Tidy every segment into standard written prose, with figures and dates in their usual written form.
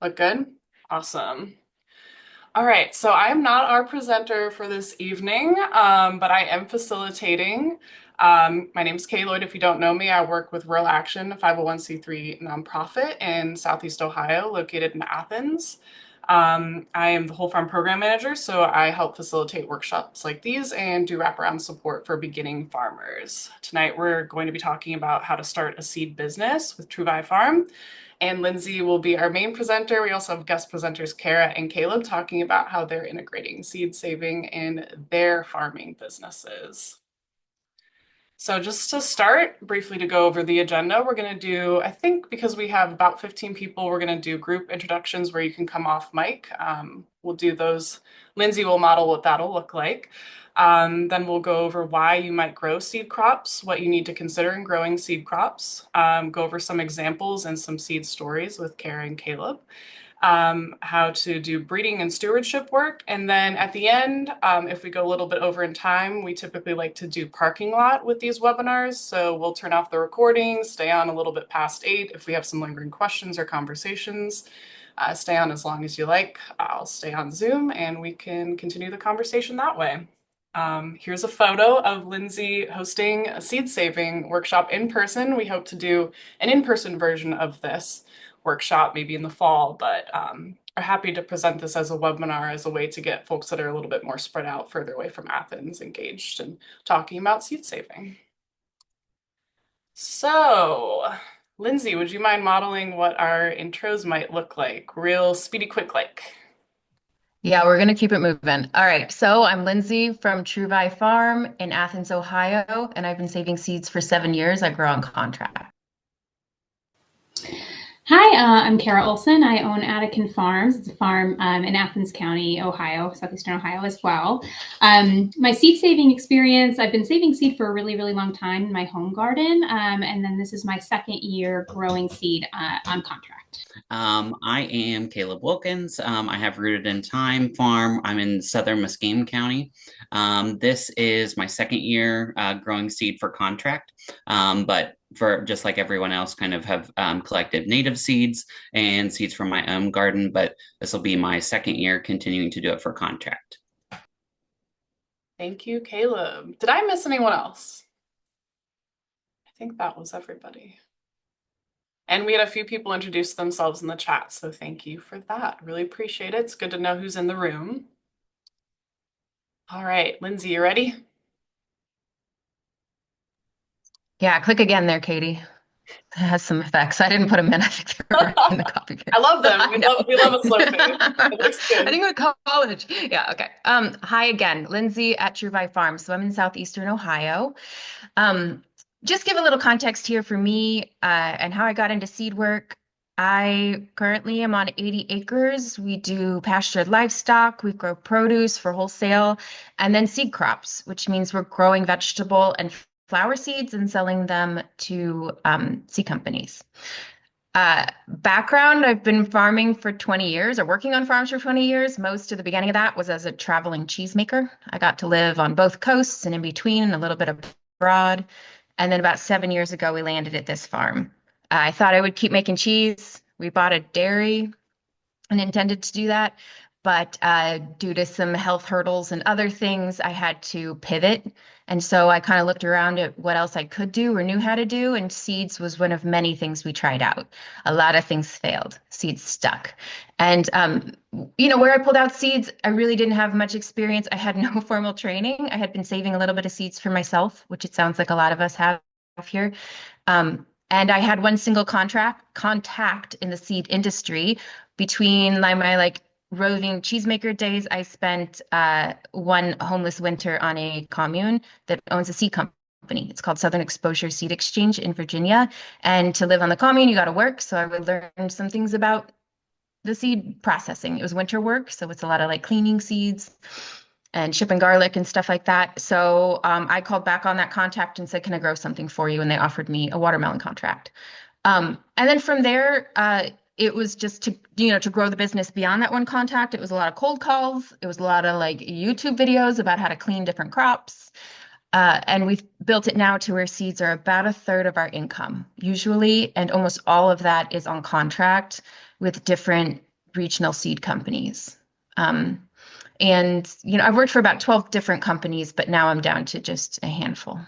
Look good? Awesome. All right, so I'm not our presenter for this evening, but I am facilitating. My name's Kay Lloyd. If you don't know me, I work with Rural Action, a 501c3 nonprofit in Southeast Ohio, located in Athens. I am the Whole Farm Program Manager, so I help facilitate workshops like these and do wraparound support for beginning farmers. Tonight, we're going to be talking about how to start a seed business with Trouvaille Farm. And Lindsay will be our main presenter. We also have guest presenters Kara and Caleb talking about how they're integrating seed saving in their farming businesses. So just to start, briefly to go over the agenda, we're going to do, I think because we have about 15 people, we're going to do group introductions where you can come off mic. We'll do those. Lindsay will model what that'll look like. Then we'll go over why you might grow seed crops, what you need to consider in growing seed crops, go over some examples and some seed stories with Kara and Caleb, how to do breeding and stewardship work. And then at the end, if we go a little bit over in time, we typically like to do parking lot with these webinars. So we'll turn off the recording, stay on a little bit past 8. If we have some lingering questions or conversations, stay on as long as you like. I'll stay on Zoom and we can continue the conversation that way. Here's a photo of Lindsay hosting a seed saving workshop in person. We hope to do an in-person version of this workshop maybe in the fall, but are happy to present this as a webinar as a way to get folks that are a little bit more spread out further away from Athens engaged in talking about seed saving. So, Lindsay, would you mind modeling what our intros might look like? Real speedy quick like. Yeah, we're going to keep it moving. All right. So I'm Lindsay from Trouvaille Farm in Athens, Ohio, and I've been saving seeds for 7 years. I grow on contract. Hi, I'm Kara Olson. I own Attican Farms. It's a farm in Athens County, Ohio, southeastern Ohio as well. My seed saving experience, I've been saving seed for a really, really long time in my home garden. And then this is my second year growing seed on contract. I am Caleb Wilkins. I have Rooted in Time farm. I'm in southern Muscatine County. This is my second year growing seed for contract, but for just like everyone else, kind of have collected native seeds and seeds from my own garden. But this will be my second year continuing to do it for contract. Thank you, Caleb. Did I miss anyone else? I think that was everybody. And we had a few people introduce themselves in the chat, so thank you for that. Really appreciate it. It's good to know who's in the room. All right, Lindsay, you ready? Yeah, click again there, Katie. It has some effects. I didn't put them in. I think they were in the copy paste. I love them. I We love a slow fade. know. It looks good. I think it was college. Yeah, okay. Hi again, Lindsay at Trouvaille Farm. So I'm in southeastern Ohio. Um, just give a little context here for me and how I got into seed work. I currently am on 80 acres. We do pastured livestock, we grow produce for wholesale, and then seed crops, which means we're growing vegetable and flower seeds and selling them to seed companies. Background, I've been farming for 20 years or working on farms for 20 years. Most of the beginning of that was as a traveling cheesemaker. I got to live on both coasts and in between and a little bit abroad. And then about 7 years ago, we landed at this farm. I thought I would keep making cheese. We bought a dairy and intended to do that. But due to some health hurdles and other things, I had to pivot. And so I kind of looked around at what else I could do or knew how to do. And seeds was one of many things we tried out. A lot of things failed. Seeds stuck. And, where I pulled out seeds, I really didn't have much experience. I had no formal training. I had been saving a little bit of seeds for myself, which it sounds like a lot of us have here. And I had one single contact in the seed industry between my like roving cheesemaker days. I spent one homeless winter on a commune that owns a seed company. It's called Southern Exposure Seed Exchange in Virginia. And to live on the commune, you got to work. So I would learn some things about the seed processing. It was winter work, so it's a lot of like cleaning seeds and shipping garlic and stuff like that. So I called back on that contact and said, "Can I grow something for you?" And they offered me a watermelon contract. And then from there, it was just to grow the business beyond that one contact. It was a lot of cold calls. It was a lot of like YouTube videos about how to clean different crops. And we've built it now to where seeds are about a third of our income, usually, and almost all of that is on contract with different regional seed companies. And, I've worked for about 12 different companies, but now I'm down to just a handful.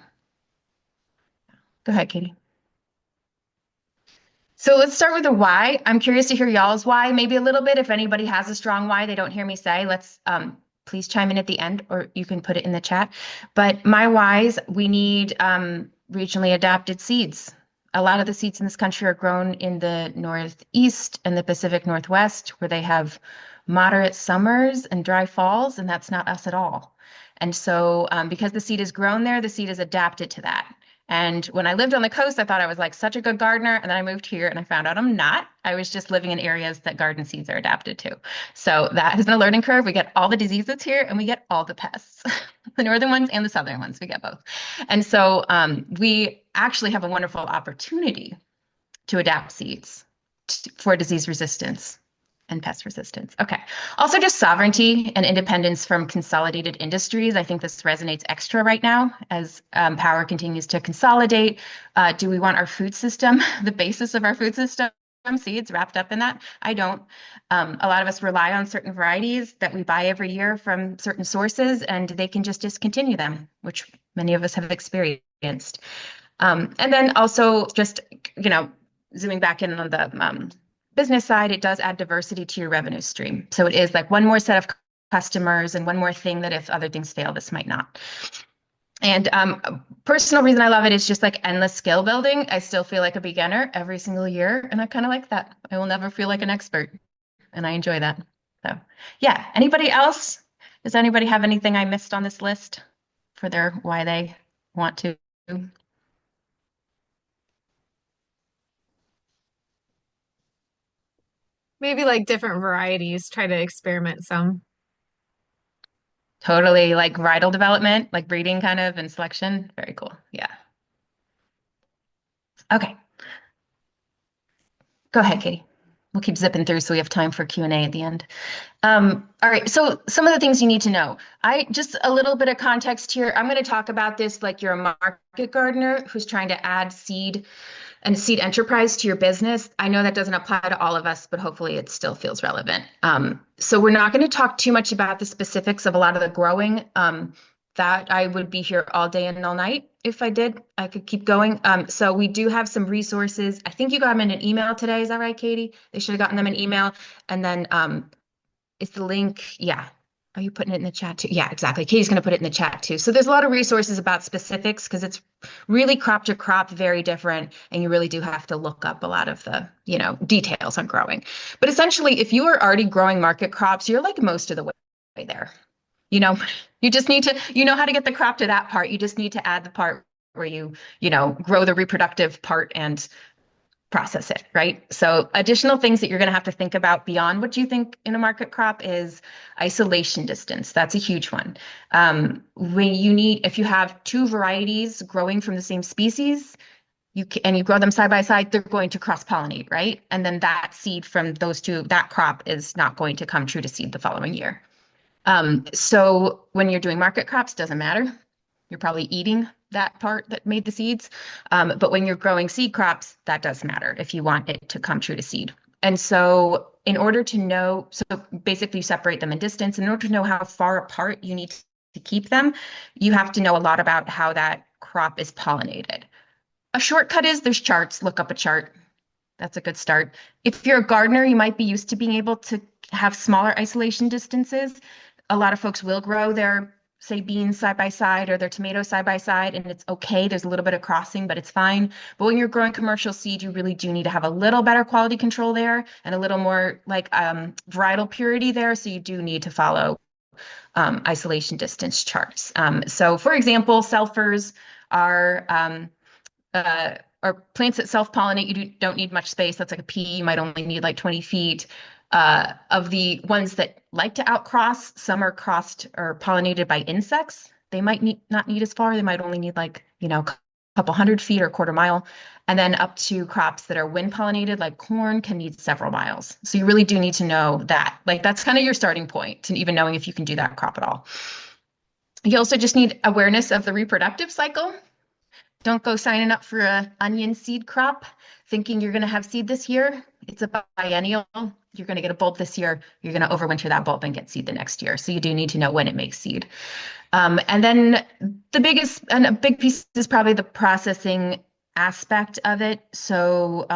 Go ahead, Katie. So let's start with the why. I'm curious to hear y'all's why, maybe a little bit. If anybody has a strong why they don't hear me say, let's please chime in at the end, or you can put it in the chat. But my whys, we need regionally adapted seeds. A lot of the seeds in this country are grown in the Northeast and the Pacific Northwest, where they have moderate summers and dry falls, and that's not us at all. And so because the seed is grown there, the seed is adapted to that. And when I lived on the coast, I thought I was like such a good gardener. And then I moved here and I found out I'm not. I was just living in areas that garden seeds are adapted to. So that has been a learning curve. We get all the diseases here and we get all the pests, the northern ones and the southern ones. We get both. And so we actually have a wonderful opportunity to adapt seeds for disease resistance and pest resistance. Okay. Also, just sovereignty and independence from consolidated industries. I think this resonates extra right now as power continues to consolidate. Do we want our food system, the basis of our food system, seeds wrapped up in that? I don't. A lot of us rely on certain varieties that we buy every year from certain sources, and they can just discontinue them, which many of us have experienced. And then also just, zooming back in on the business side, it does add diversity to your revenue stream. So it is like one more set of customers and one more thing that if other things fail, this might not. And personal reason I love it is just like endless skill building. I still feel like a beginner every single year, and I kind of like that. I will never feel like an expert, and I enjoy that. So yeah, anybody else? Does anybody have anything I missed on this list for their why they want to? Maybe like different varieties, try to experiment some. Totally, like varietal development, like breeding kind of and selection. Very cool. Yeah. Okay. Go ahead, Katie. We'll keep zipping through so we have time for Q&A at the end. All right, so some of the things you need to know. Just a little bit of context here. I'm going to talk about this like you're a market gardener who's trying to add seed and seed enterprise to your business. I know that doesn't apply to all of us, but hopefully it still feels relevant. So we're not going to talk too much about the specifics of a lot of the growing. That I would be here all day and all night. If I did, I could keep going. So we do have some resources. I think you got them in an email today. Is that right, Katie? They should have gotten them in email. And then is the link, yeah. Are you putting it in the chat too? Yeah, exactly. Katie's going to put it in the chat too. So there's a lot of resources about specifics because it's really crop to crop, very different. And you really do have to look up a lot of the, details on growing. But essentially, if you are already growing market crops, you're like most of the way there. You just need to, how to get the crop to that part. You just need to add the part where you grow the reproductive part and process it, right? So additional things that you're going to have to think about beyond what you think in a market crop is isolation distance. That's a huge one. If you have two varieties growing from the same species, you grow them side by side, they're going to cross-pollinate, right? And then that seed from those two, that crop is not going to come true to seed the following year. So when you're doing market crops, doesn't matter. You're probably eating that part that made the seeds. But when you're growing seed crops, that does matter if you want it to come true to seed. And so in order to know, so basically you separate them in distance. In order to know how far apart you need to keep them, you have to know a lot about how that crop is pollinated. A shortcut is there's charts. Look up a chart. That's a good start. If you're a gardener, you might be used to being able to have smaller isolation distances. A lot of folks will grow their, say, beans side by side or their tomatoes side by side, and it's okay. There's a little bit of crossing, but it's fine. But when you're growing commercial seed, you really do need to have a little better quality control there and a little more like varietal purity there. So you do need to follow isolation distance charts. So for example, selfers are or plants that self-pollinate. You don't need much space. That's like a pea. You might only need like 20 feet. Of the ones that like to outcross, some are crossed or pollinated by insects. They might not need as far. They might only need like, a couple 100 feet or a quarter mile. And then up to crops that are wind pollinated, like corn, can need several miles. So you really do need to know that. Like that's kind of your starting point to even knowing if you can do that crop at all. You also just need awareness of the reproductive cycle. Don't go signing up for an onion seed crop thinking you're going to have seed this year. It's a biennial. You're going to get a bulb this year. You're going to overwinter that bulb and get seed the next year. So you do need to know when it makes seed. And then the biggest and a big piece is probably the processing aspect of it. So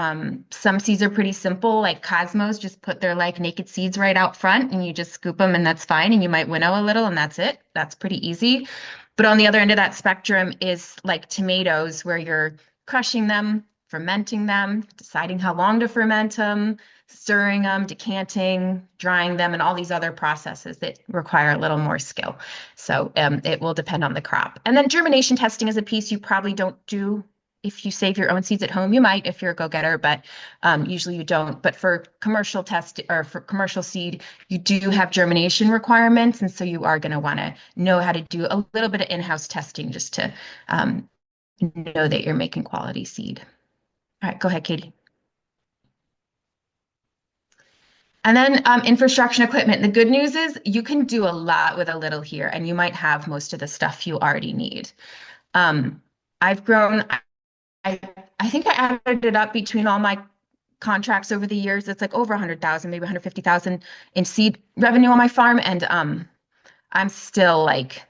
some seeds are pretty simple, like Cosmos, just put their like naked seeds right out front and you just scoop them and that's fine. And you might winnow a little and that's it. That's pretty easy. But on the other end of that spectrum is like tomatoes, where you're crushing them, fermenting them, deciding how long to ferment them, stirring them, decanting, drying them, and all these other processes that require a little more skill. So it will depend on the crop. And then germination testing is a piece you probably don't do if you save your own seeds at home. You might if you're a go-getter, but usually you don't. But for commercial test or for commercial seed, you do have germination requirements. And so you are going to want to know how to do a little bit of in-house testing just to know that you're making quality seed. All right, go ahead, Katie. And then infrastructure and equipment. The good news is you can do a lot with a little here, and you might have most of the stuff you already need. I've grown, I think I added it up between all my contracts over the years. It's like over 100,000, maybe 150,000 in seed revenue on my farm. And I'm still like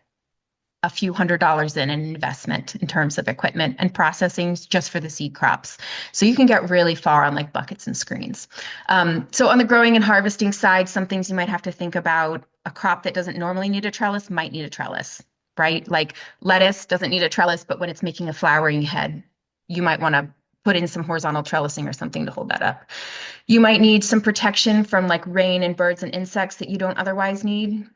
a few $100s in an investment in terms of equipment and processing just for the seed crops. So you can get really far on like buckets and screens. So on the growing and harvesting side, some things you might have to think about. A crop that doesn't normally need a trellis might need a trellis, right? Like lettuce doesn't need a trellis, but when it's making a flowering head, you might want to put in some horizontal trellising or something to hold that up. You might need some protection from like rain and birds and insects that you don't otherwise need.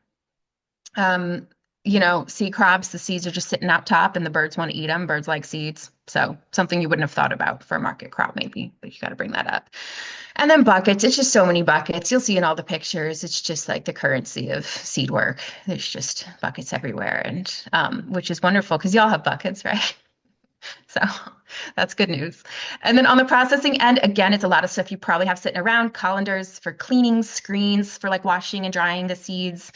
Seed crops, the seeds are just sitting out top and the birds want to eat them. Birds like seeds. So something you wouldn't have thought about for a market crop maybe, but you got to bring that up. And then buckets, it's just so many buckets. You'll see in all the pictures, it's just like the currency of seed work. There's just buckets everywhere, and which is wonderful because y'all have buckets, right? So that's good news. And then on the processing end, again, it's a lot of stuff you probably have sitting around: colanders for cleaning, screens for like washing and drying the seeds.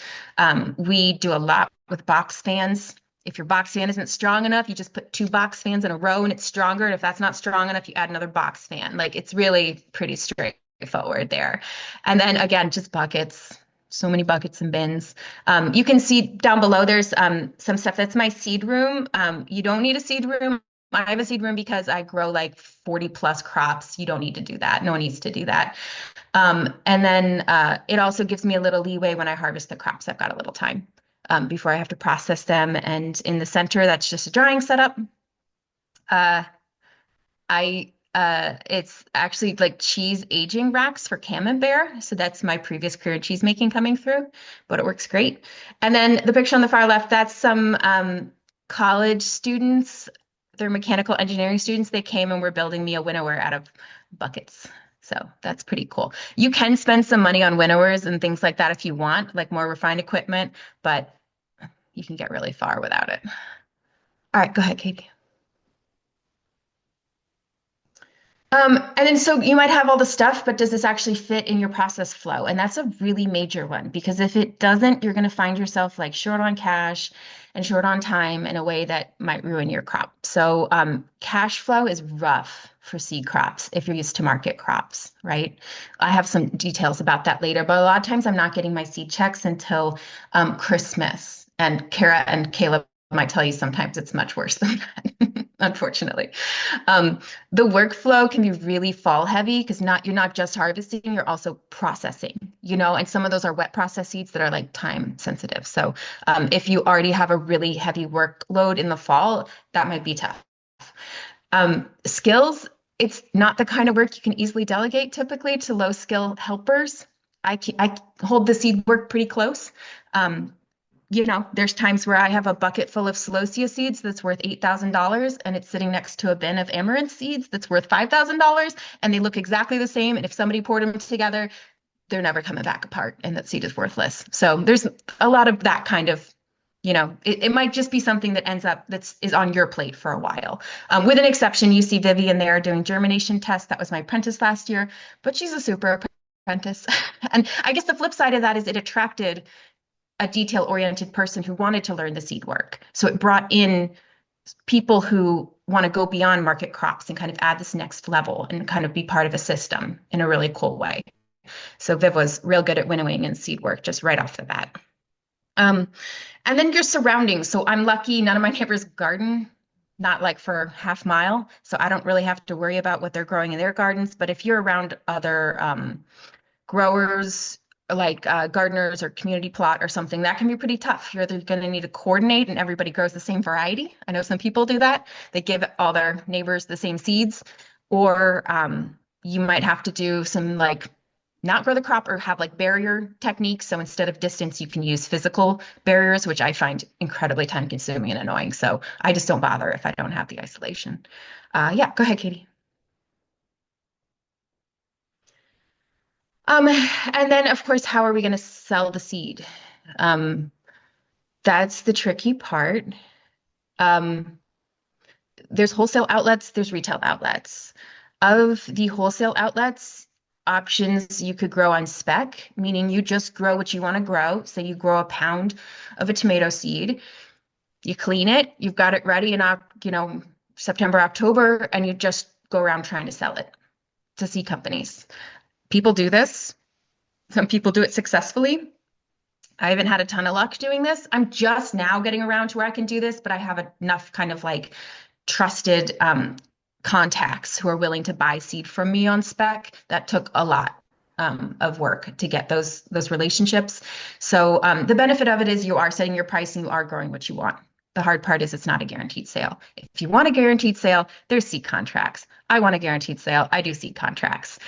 We do a lot with box fans. If your box fan isn't strong enough, you just put 2 box fans in a row and it's stronger. And if that's not strong enough, you add another box fan. Like it's really pretty straightforward there. And then again, just buckets. So many buckets and bins. You can see down below, there's some stuff. That's my seed room. You don't need a seed room. I have a seed room because I grow like 40 plus crops. You don't need to do that. No one needs to do that. And then it also gives me a little leeway when I harvest the crops. I've got a little time before I have to process them. And in the center, that's just a drying setup. It's actually like cheese aging racks for Camembert. So that's my previous career in cheese making coming through, but it works great. And then the picture on the far left, that's some college students. They're mechanical engineering students. They came and were building me a winnower out of buckets. So that's pretty cool. You can spend some money on winnowers and things like that if you want, like more refined equipment, but you can get really far without it. All right, go ahead, Katie. And then so you might have all the stuff, but does this actually fit in your process flow? And that's a really major one, because if it doesn't, you're going to find yourself like short on cash and short on time in a way that might ruin your crop. So cash flow is rough for seed crops if you're used to market crops, right? I have some details about that later, but a lot of times I'm not getting my seed checks until Christmas. And Kara and Caleb might tell you sometimes it's much worse than that, unfortunately. The workflow can be really fall heavy because you're not just harvesting, you're also processing, and some of those are wet process seeds that are like time sensitive. So if you already have a really heavy workload in the fall, that might be tough. Skills, it's not the kind of work you can easily delegate typically to low skill helpers. I hold the seed work pretty close. There's times where I have a bucket full of celosia seeds that's worth $8,000 and it's sitting next to a bin of amaranth seeds that's worth $5,000 and they look exactly the same. And if somebody poured them together, they're never coming back apart and that seed is worthless. So there's a lot of that kind of, it might just be something that ends up is on your plate for a while. With an exception, you see Vivian there doing germination tests. That was my apprentice last year, but she's a super apprentice. And I guess the flip side of that is it attracted a detail-oriented person who wanted to learn the seed work. So it brought in people who want to go beyond market crops and kind of add this next level and kind of be part of a system in a really cool way. So Viv was real good at winnowing and seed work just right off the bat. Um, and then your surroundings. So I'm lucky, none of my neighbors garden, not like for half mile. So I don't really have to worry about what they're growing in their gardens. But if you're around other growers, like gardeners or community plot or something, that can be pretty tough. You're either going to need to coordinate and everybody grows the same variety. I know some people do that. They give all their neighbors the same seeds, or you might have to do some like not grow the crop or have like barrier techniques. So instead of distance, you can use physical barriers, which I find incredibly time consuming and annoying. So I just don't bother if I don't have the isolation. Yeah, go ahead, Katie. And then of course, how are we going to sell the seed? Um, that's the tricky part. Um, there's wholesale outlets, there's retail outlets. Of the wholesale outlets, options you could grow on spec, meaning you just grow what you want to grow. Say you grow a pound of a tomato seed, you clean it, you've got it ready in, September, October, and you just go around trying to sell it to seed companies. People do this. Some people do it successfully. I haven't had a ton of luck doing this. I'm just now getting around to where I can do this, but I have enough kind of like trusted contacts who are willing to buy seed from me on spec. That took a lot of work to get those relationships. So the benefit of it is you are setting your price and you are growing what you want. The hard part is it's not a guaranteed sale. If you want a guaranteed sale, there's seed contracts. I want a guaranteed sale. I do seed contracts.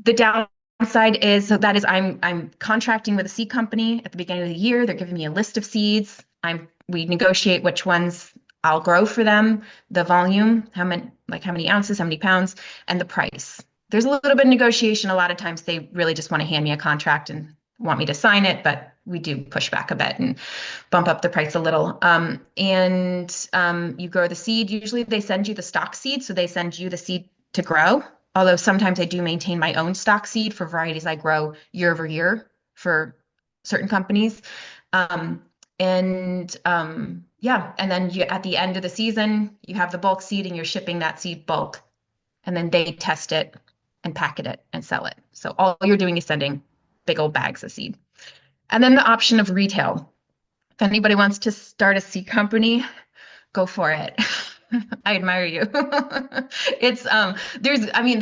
The downside is I'm contracting with a seed company at the beginning of the year. They're giving me a list of seeds. We negotiate which ones I'll grow for them, the volume, how many ounces, how many pounds, and the price. There's a little bit of negotiation. A lot of times they really just want to hand me a contract and want me to sign it, but we do push back a bit and bump up the price a little. You grow the seed. Usually they send you the stock seed, so they send you the seed to grow. Although sometimes I do maintain my own stock seed for varieties I grow year over year for certain companies. Yeah, and then at the end of the season, you have the bulk seed and you're shipping that seed bulk. And then they test it and packet it and sell it. So all you're doing is sending big old bags of seed. And then the option of retail. If anybody wants to start a seed company, go for it. I admire you. The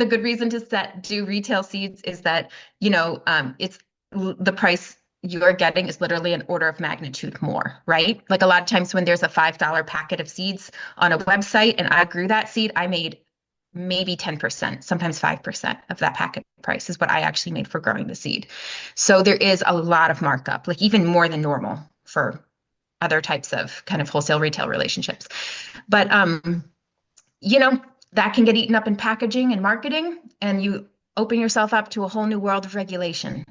good reason to do retail seeds is that, it's the price you're getting is literally an order of magnitude more, right? Like a lot of times when there's a $5 packet of seeds on a website and I grew that seed, I made maybe 10%, sometimes 5% of that packet price is what I actually made for growing the seed. So there is a lot of markup, like even more than normal for other types of kind of wholesale retail relationships. But, that can get eaten up in packaging and marketing, and you open yourself up to a whole new world of regulation.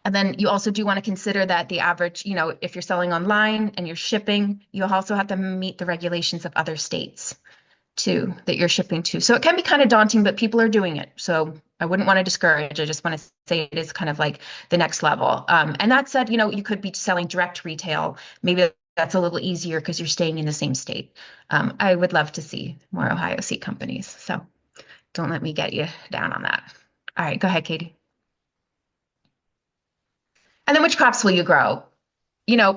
And then you also do want to consider that the average, if you're selling online and you're shipping, you also have to meet the regulations of other states too that you're shipping to. So it can be kind of daunting, but people are doing it. So I wouldn't want to discourage. I just want to say it is kind of like the next level. And that said, you could be selling direct retail. Maybe that's a little easier because you're staying in the same state. I would love to see more Ohio seed companies. So don't let me get you down on that. All right, go ahead, Katie. And then which crops will you grow?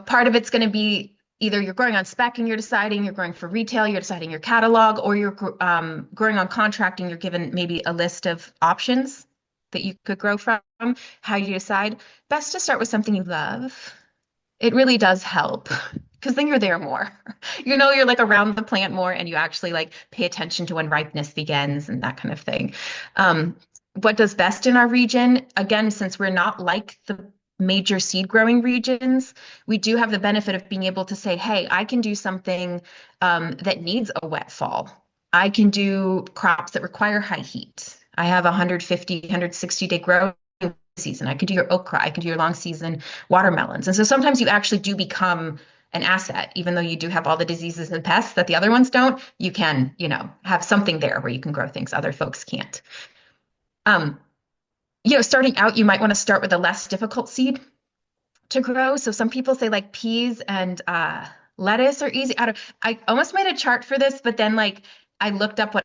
Part of it's going to be either you're growing on spec and you're deciding you're growing for retail, you're deciding your catalog, or you're growing on contract and you're given maybe a list of options that you could grow from. How do you decide? Best to start with something you love. It really does help because then you're there more. You're like around the plant more and you actually like pay attention to when ripeness begins and that kind of thing. What does best in our region? Again, since we're not like the major seed growing regions, we do have the benefit of being able to say, hey, I can do something that needs a wet fall. I can do crops that require high heat. I have 150, 160-day growing season. I can do your okra. I can do your long season watermelons. And so sometimes you actually do become an asset, even though you do have all the diseases and pests that the other ones don't. You can, have something there where you can grow things other folks can't. Starting out, you might want to start with a less difficult seed to grow. So some people say like peas and lettuce are easy. I almost made a chart for this, but then like I looked up what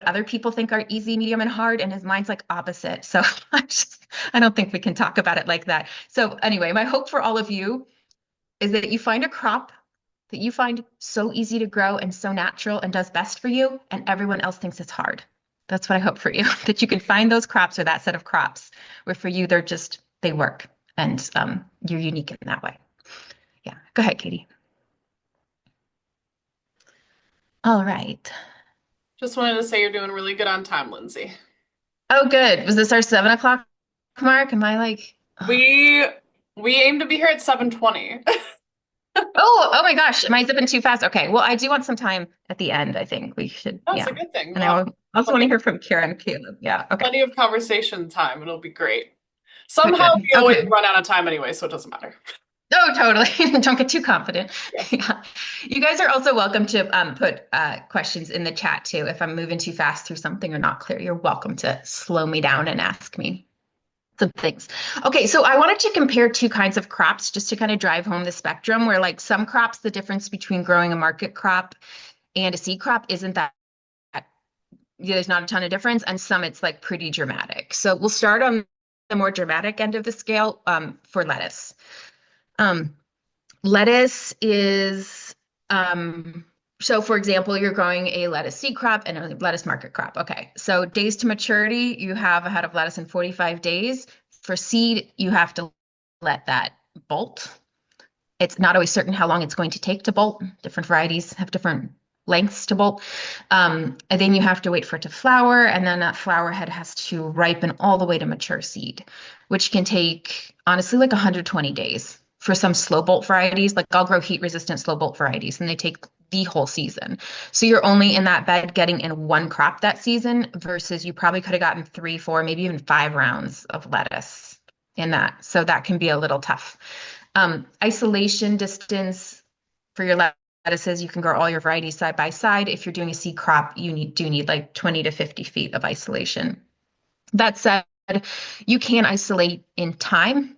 other people think are easy, medium, and hard, and his mind's like opposite. So I don't think we can talk about it like that. So anyway, my hope for all of you is that you find a crop that you find so easy to grow and so natural and does best for you, and everyone else thinks it's hard. That's what I hope for you, that you can find those crops or that set of crops where for you they work, and you're unique in that way. Yeah, go ahead, Katie. All right. Just wanted to say you're doing really good on time, Lindsay. Oh, good. Was this our 7 o'clock mark? Am I like, oh. We aim to be here at 7:20. Oh my gosh, am I zipping too fast? Okay, well, I do want some time at the end. I think we should, That's yeah. a good thing. And I also want to hear from Kira and Caleb. Yeah, okay. Plenty of conversation time. It'll be great. Good, Somehow good. we always Okay. run out of time anyway, so it doesn't matter. Oh, totally. Don't get too confident. Yes. Yeah. You guys are also welcome to put questions in the chat too. If I'm moving too fast through something or not clear, you're welcome to slow me down and ask me some things. Okay, so I wanted to compare two kinds of crops just to kind of drive home the spectrum where like some crops, the difference between growing a market crop and a seed crop isn't that, yeah, there's not a ton of difference, and some it's like pretty dramatic. So we'll start on the more dramatic end of the scale for lettuce. Lettuce is, so for example, you're growing a lettuce seed crop and a lettuce market crop. Okay, so days to maturity, you have a head of lettuce in 45 days. For seed, you have to let that bolt. It's not always certain how long it's going to take to bolt. Different varieties have different lengths to bolt. And then you have to wait for it to flower, and then that flower head has to ripen all the way to mature seed, which can take honestly like 120 days for some slow bolt varieties. Like I'll grow heat resistant slow bolt varieties, and they take the whole season. So you're only in that bed getting in one crop that season versus you probably could have gotten 3, 4, maybe even 5 rounds of lettuce in that. So that can be a little tough. Isolation distance for your lettuces, you can grow all your varieties side by side. If you're doing a seed crop, you do need like 20 to 50 feet of isolation. That said, you can isolate in time.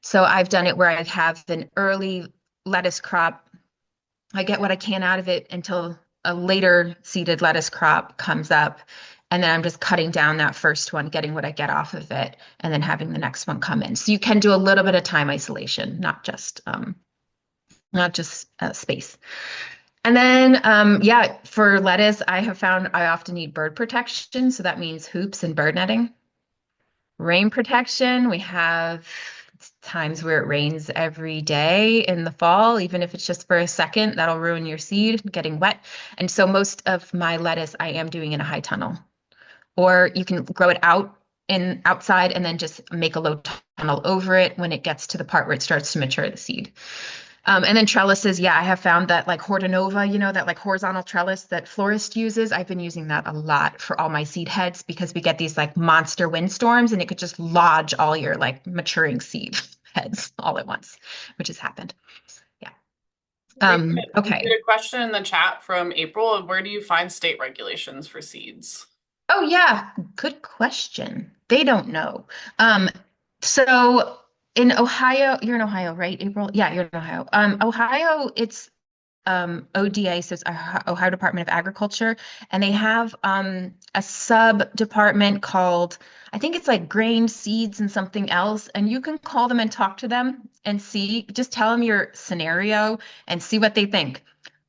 So I've done it where I have an early lettuce crop. I get what I can out of it until a later seeded lettuce crop comes up. And then I'm just cutting down that first one, getting what I get off of it, and then having the next one come in. So you can do a little bit of time isolation, not just space. And then, yeah, for lettuce, I have found I often need bird protection. So that means hoops and bird netting. Rain protection, we have times where it rains every day in the fall, even if it's just for a second, that'll ruin your seed getting wet. And so most of my lettuce I am doing in a high tunnel. Or you can grow it outside and then just make a low tunnel over it when it gets to the part where it starts to mature the seed. And then trellises, yeah, I have found that like hortanova, that like horizontal trellis that florist uses, I've been using that a lot for all my seed heads because we get these like monster windstorms and it could just lodge all your like maturing seed heads all at once, which has happened. Yeah. Okay. We had a question in the chat from April. Where do you find state regulations for seeds? Oh, yeah. Good question. They don't know. So in Ohio, you're in Ohio, right, April? Yeah, you're in Ohio. Ohio, it's ODA, so it's Ohio Department of Agriculture, and they have a sub department called, I think it's like grain, seeds, and something else. And you can call them and talk to them and just tell them your scenario and see what they think.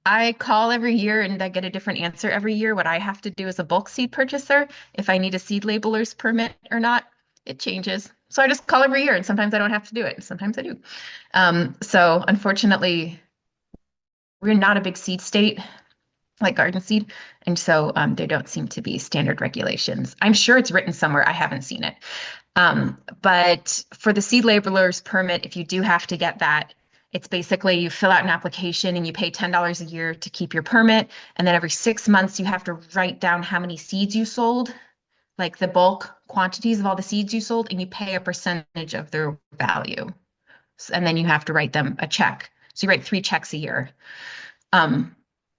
I call every year and I get a different answer every year. What I have to do as a bulk seed purchaser, if I need a seed labeler's permit or not, it changes. So I just call every year and sometimes I don't have to do it. Sometimes I do. So unfortunately, we're not a big seed state like garden seed. And so there don't seem to be standard regulations. I'm sure it's written somewhere. I haven't seen it. But for the seed labeler's permit, if you do have to get that, it's basically you fill out an application and you pay $10 a year to keep your permit. And then every 6 months, you have to write down how many seeds you sold, like the bulk quantities of all the seeds you sold, and you pay a percentage of their value. And then you have to write them a check. So you write 3 checks a year.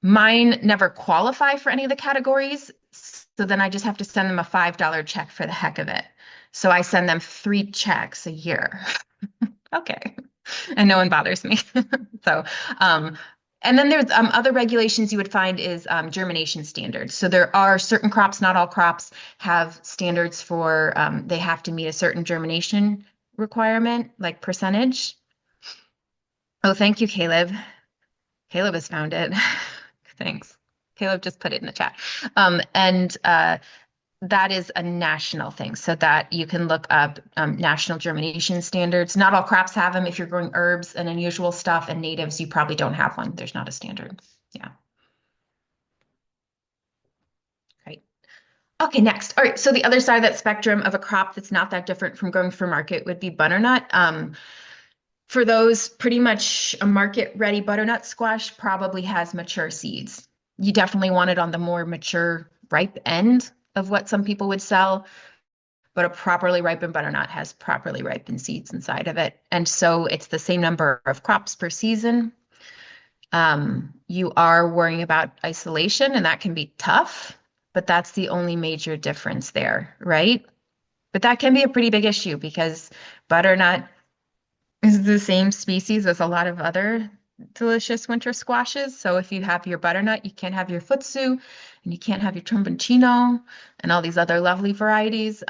Mine never qualify for any of the categories. So then I just have to send them a $5 check for the heck of it. So I send them 3 checks a year. Okay. And no one bothers me. So, And then there's other regulations you would find is germination standards. So there are certain crops, not all crops, have standards for they have to meet a certain germination requirement, like percentage. Oh, thank you, Caleb. Caleb has found it. Thanks. Caleb just put it in the chat. And that is a national thing, so that you can look up national germination standards. Not all crops have them. If you're growing herbs and unusual stuff and natives, you probably don't have one. There's not a standard. Yeah. Great. Okay, next. All right, so the other side of that spectrum of a crop that's not that different from growing for market would be butternut. For those, pretty much a market-ready butternut squash probably has mature seeds. You definitely want it on the more mature, ripe end of what some people would sell, but a properly ripened butternut has properly ripened seeds inside of it. And so it's the same number of crops per season. You are worrying about isolation, and that can be tough, but that's the only major difference there, right? But that can be a pretty big issue because butternut is the same species as a lot of other delicious winter squashes. So if you have your butternut, you can't have your futsu, and you can't have your tromboncino and all these other lovely varieties.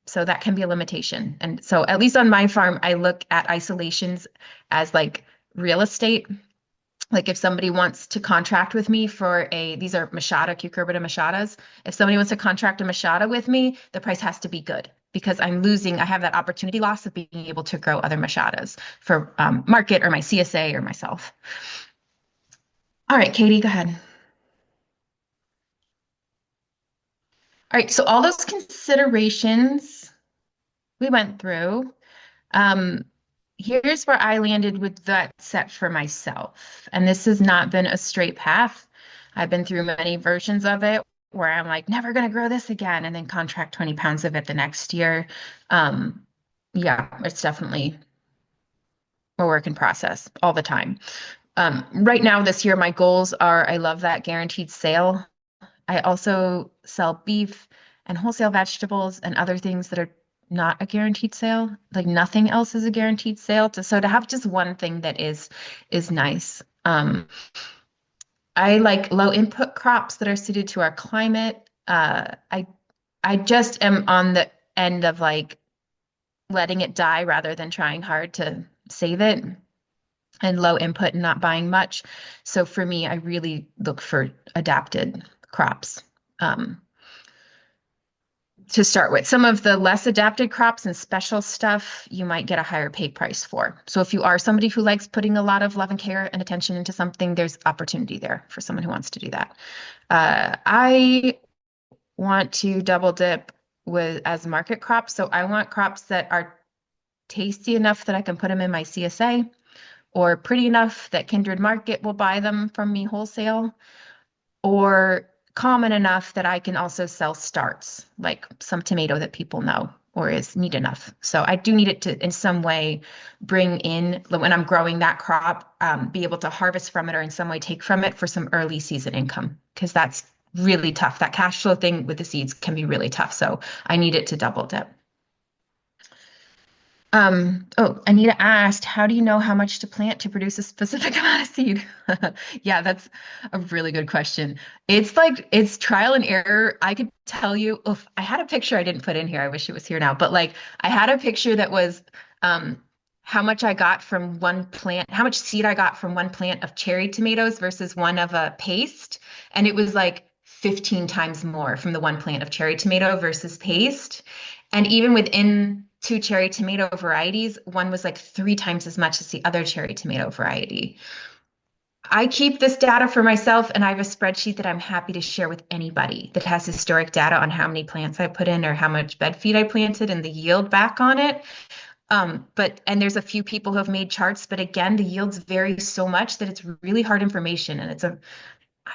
So that can be a limitation. And so at least on my farm, I look at isolations as like real estate. Like if somebody wants to contract with me for these are machada, cucurbita machadas. If somebody wants to contract a machada with me, the price has to be good because I have that opportunity loss of being able to grow other machadas for market or my CSA or myself. All right, Katie, go ahead. All right, so all those considerations we went through. Here's where I landed with that set for myself. And this has not been a straight path. I've been through many versions of it where I'm like, never going to grow this again, and then contract 20 pounds of it the next year. Yeah, it's definitely a work in process all the time. Right now, this year, my goals are I love that guaranteed sale. I also sell beef and wholesale vegetables and other things that are not a guaranteed sale. Like nothing else is a guaranteed sale. So to have just one thing that is nice. I like low input crops that are suited to our climate. I just am on the end of like letting it die rather than trying hard to save it, and low input and not buying much. So for me, I really look for adapted crops. To start with, some of the less adapted crops and special stuff you might get a higher paid price for. So if you are somebody who likes putting a lot of love and care and attention into something, there's opportunity there for someone who wants to do that. I want to double dip as market crops. So I want crops that are tasty enough that I can put them in my CSA, or pretty enough that Kindred Market will buy them from me wholesale, or common enough that I can also sell starts, like some tomato that people know or is neat enough. So I do need it to, in some way, bring in, when I'm growing that crop, be able to harvest from it or in some way take from it for some early season income, because that's really tough. That cash flow thing with the seeds can be really tough. So I need it to double dip. Oh, Anita asked, how do you know how much to plant to produce a specific amount of seed? Yeah, that's a really good question. It's trial and error. I could tell you, if I had a picture I didn't put in here. I wish it was here now, but like I had a picture that was how much I got from one plant, how much seed I got from one plant of cherry tomatoes versus one of a paste. And it was like 15 times more from the one plant of cherry tomato versus paste. And even within two cherry tomato varieties, one was like 3 times as much as the other cherry tomato variety. I keep this data for myself, and I have a spreadsheet that I'm happy to share with anybody that has historic data on how many plants I put in or how much bed feed I planted and the yield back on it. And there's a few people who have made charts, but again, the yields vary so much that it's really hard information. And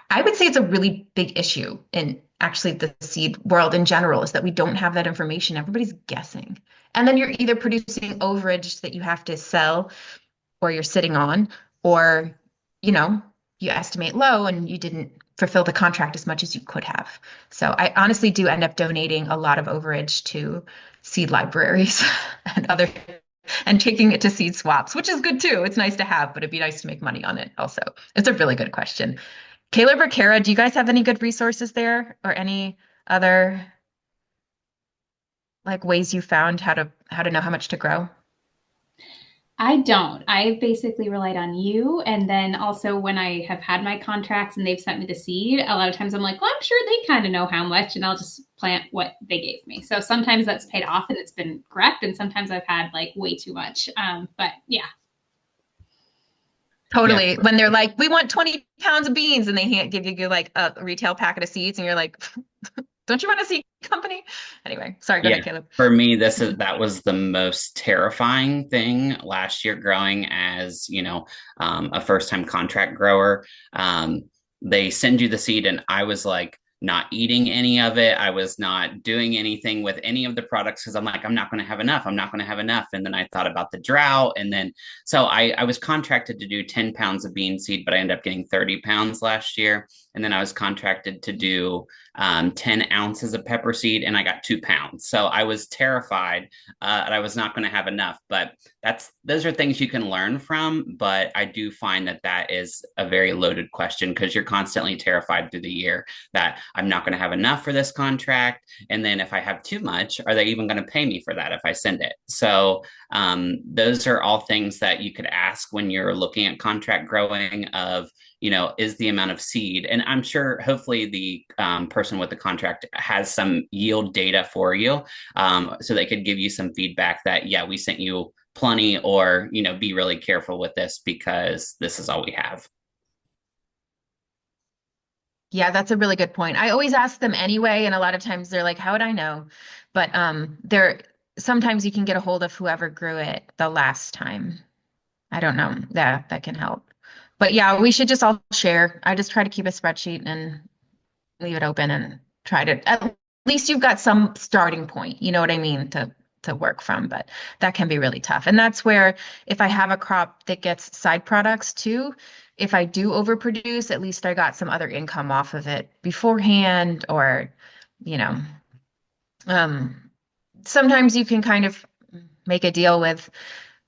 I would say it's a really big issue in actually the seed world in general, is that we don't have that information. Everybody's guessing. And then you're either producing overage that you have to sell or you're sitting on, or, you estimate low and you didn't fulfill the contract as much as you could have. So I honestly do end up donating a lot of overage to seed libraries and other and taking it to seed swaps, which is good too. It's nice to have, but it'd be nice to make money on it also. It's a really good question. Caleb or Kara, do you guys have any good resources there or any other like ways you found how to know how much to grow? I don't. I basically relied on you. And then also when I have had my contracts and they've sent me the seed, a lot of times I'm like, well, I'm sure they kind of know how much, and I'll just plant what they gave me. So sometimes that's paid off and it's been correct. And sometimes I've had like way too much. But yeah. Yeah, Totally. When they're like, we want 20 pounds of beans and they give you like a retail packet of seeds and you're like, don't you want a seed company? Anyway, sorry, go yeah. ahead, Caleb. For me, that was the most terrifying thing last year growing as, a first-time contract grower. They send you the seed and I was like not eating any of it. I was not doing anything with any of the products because I'm like, I'm not going to have enough. I'm not going to have enough. And then I thought about the drought. And then, so I was contracted to do 10 pounds of bean seed, but I ended up getting 30 pounds last year. And then I was contracted to do 10 ounces of pepper seed and I got 2 pounds. So I was terrified that I was not going to have enough. But those are things you can learn from. But I do find that is a very loaded question because you're constantly terrified through the year that I'm not going to have enough for this contract. And then if I have too much, are they even going to pay me for that if I send it? So those are all things that you could ask when you're looking at contract growing of, is the amount of seed. And I'm sure hopefully the person with the contract has some yield data for you. So they could give you some feedback that, yeah, we sent you plenty, or, be really careful with this because this is all we have. Yeah, that's a really good point. I always ask them anyway, and a lot of times they're like, how would I know? But there sometimes you can get a hold of whoever grew it the last time. I don't know. That can help. But yeah, we should just all share. I just try to keep a spreadsheet and leave it open and try to at least you've got some starting point, you know what I mean, to work from, but that can be really tough. And that's where if I have a crop that gets side products too, if I do overproduce, at least I got some other income off of it beforehand or, you know, um, sometimes you can kind of make a deal with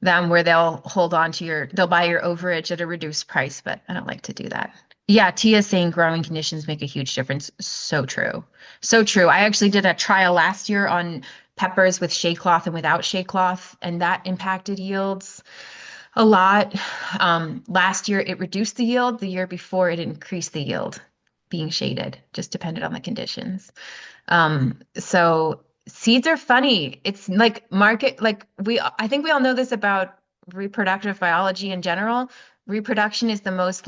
them where they'll buy your overage at a reduced price, but I don't like to do that. Yeah, Tia's saying growing conditions make a huge difference. So true. So true. I actually did a trial last year on peppers with shea cloth and without shea cloth, and that impacted yields a lot. Last year it reduced the yield. The year before it increased the yield being shaded, just depended on the conditions. So seeds are funny. It's like I think we all know this about reproductive biology in general. Reproduction is the most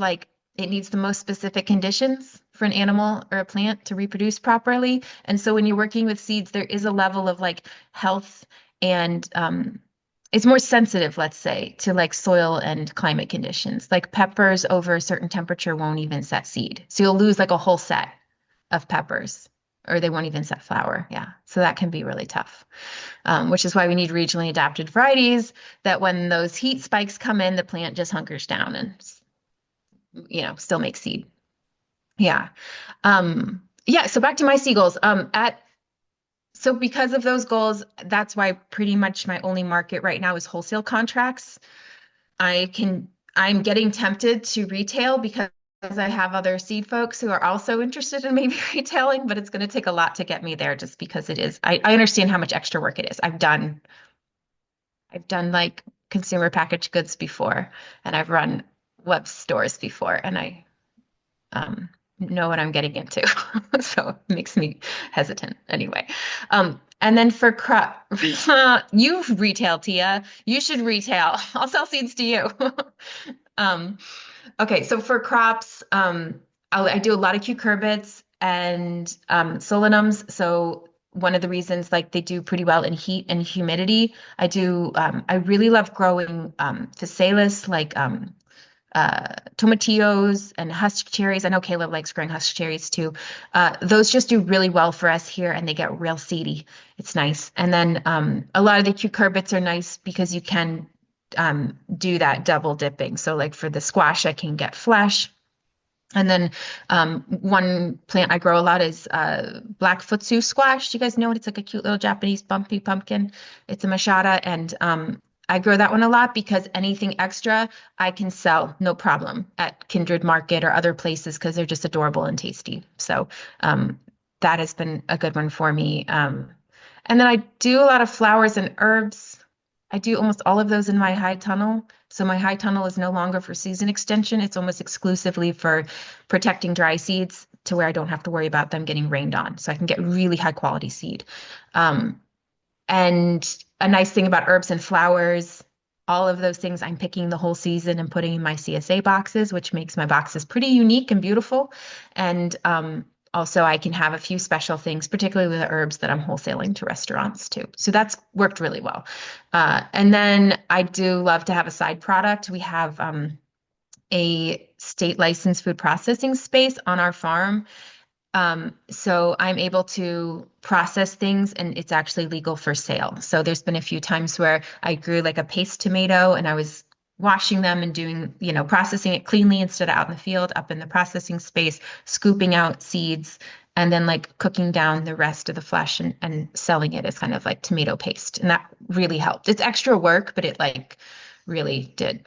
it needs the most specific conditions for an animal or a plant to reproduce properly. And so when you're working with seeds, there is a level of health and it's more sensitive, let's say, to soil and climate conditions. Like peppers over a certain temperature won't even set seed. So you'll lose a whole set of peppers or they won't even set flower. Yeah. So that can be really tough, which is why we need regionally adapted varieties that when those heat spikes come in, the plant just hunkers down and, still makes seed. Yeah. Yeah. So back to my seagulls. So because of those goals, that's why pretty much my only market right now is wholesale contracts. I'm getting tempted to retail because I have other seed folks who are also interested in maybe retailing, but it's going to take a lot to get me there just because it is. I understand how much extra work it is. I've done consumer packaged goods before, and I've run web stores before, and I know what I'm getting into. So it makes me hesitant anyway. And then for crop, you retail, Tia. You should retail. I'll sell seeds to you. Okay, so for crops, I do a lot of cucurbits and solanums. So one of the reasons they do pretty well in heat and humidity. I really love growing phacelis tomatillos and husk cherries. I know Caleb likes growing husk cherries too. Those just do really well for us here and they get real seedy. It's nice. And then a lot of the cucurbits are nice because you can do that double dipping. So for the squash, I can get flesh. And then one plant I grow a lot is black futsu squash. Do you guys know it? It's like a cute little Japanese bumpy pumpkin. It's a mashada. And I grow that one a lot because anything extra I can sell no problem at Kindred Market or other places because they're just adorable and tasty. So um, that has been a good one for me. And then I do a lot of flowers and herbs. I do almost all of those in my high tunnel. So my high tunnel is no longer for season extension. It's almost exclusively for protecting dry seeds to where I don't have to worry about them getting rained on. So I can get really high quality seed. Um, and a nice thing about herbs and flowers, all of those things I'm picking the whole season and putting in my CSA boxes, which makes my boxes pretty unique and beautiful. And also I can have a few special things, particularly with the herbs that I'm wholesaling to restaurants too. So that's worked really well. And then I do love to have a side product. We have a state licensed food processing space on our farm, so I'm able to process things and it's actually legal for sale. So there's been a few times where I grew like a paste tomato and I was washing them and doing, processing it cleanly instead of out in the field, up in the processing space, scooping out seeds and then like cooking down the rest of the flesh and selling it as kind of like tomato paste. And that really helped. It's extra work, but it like really did,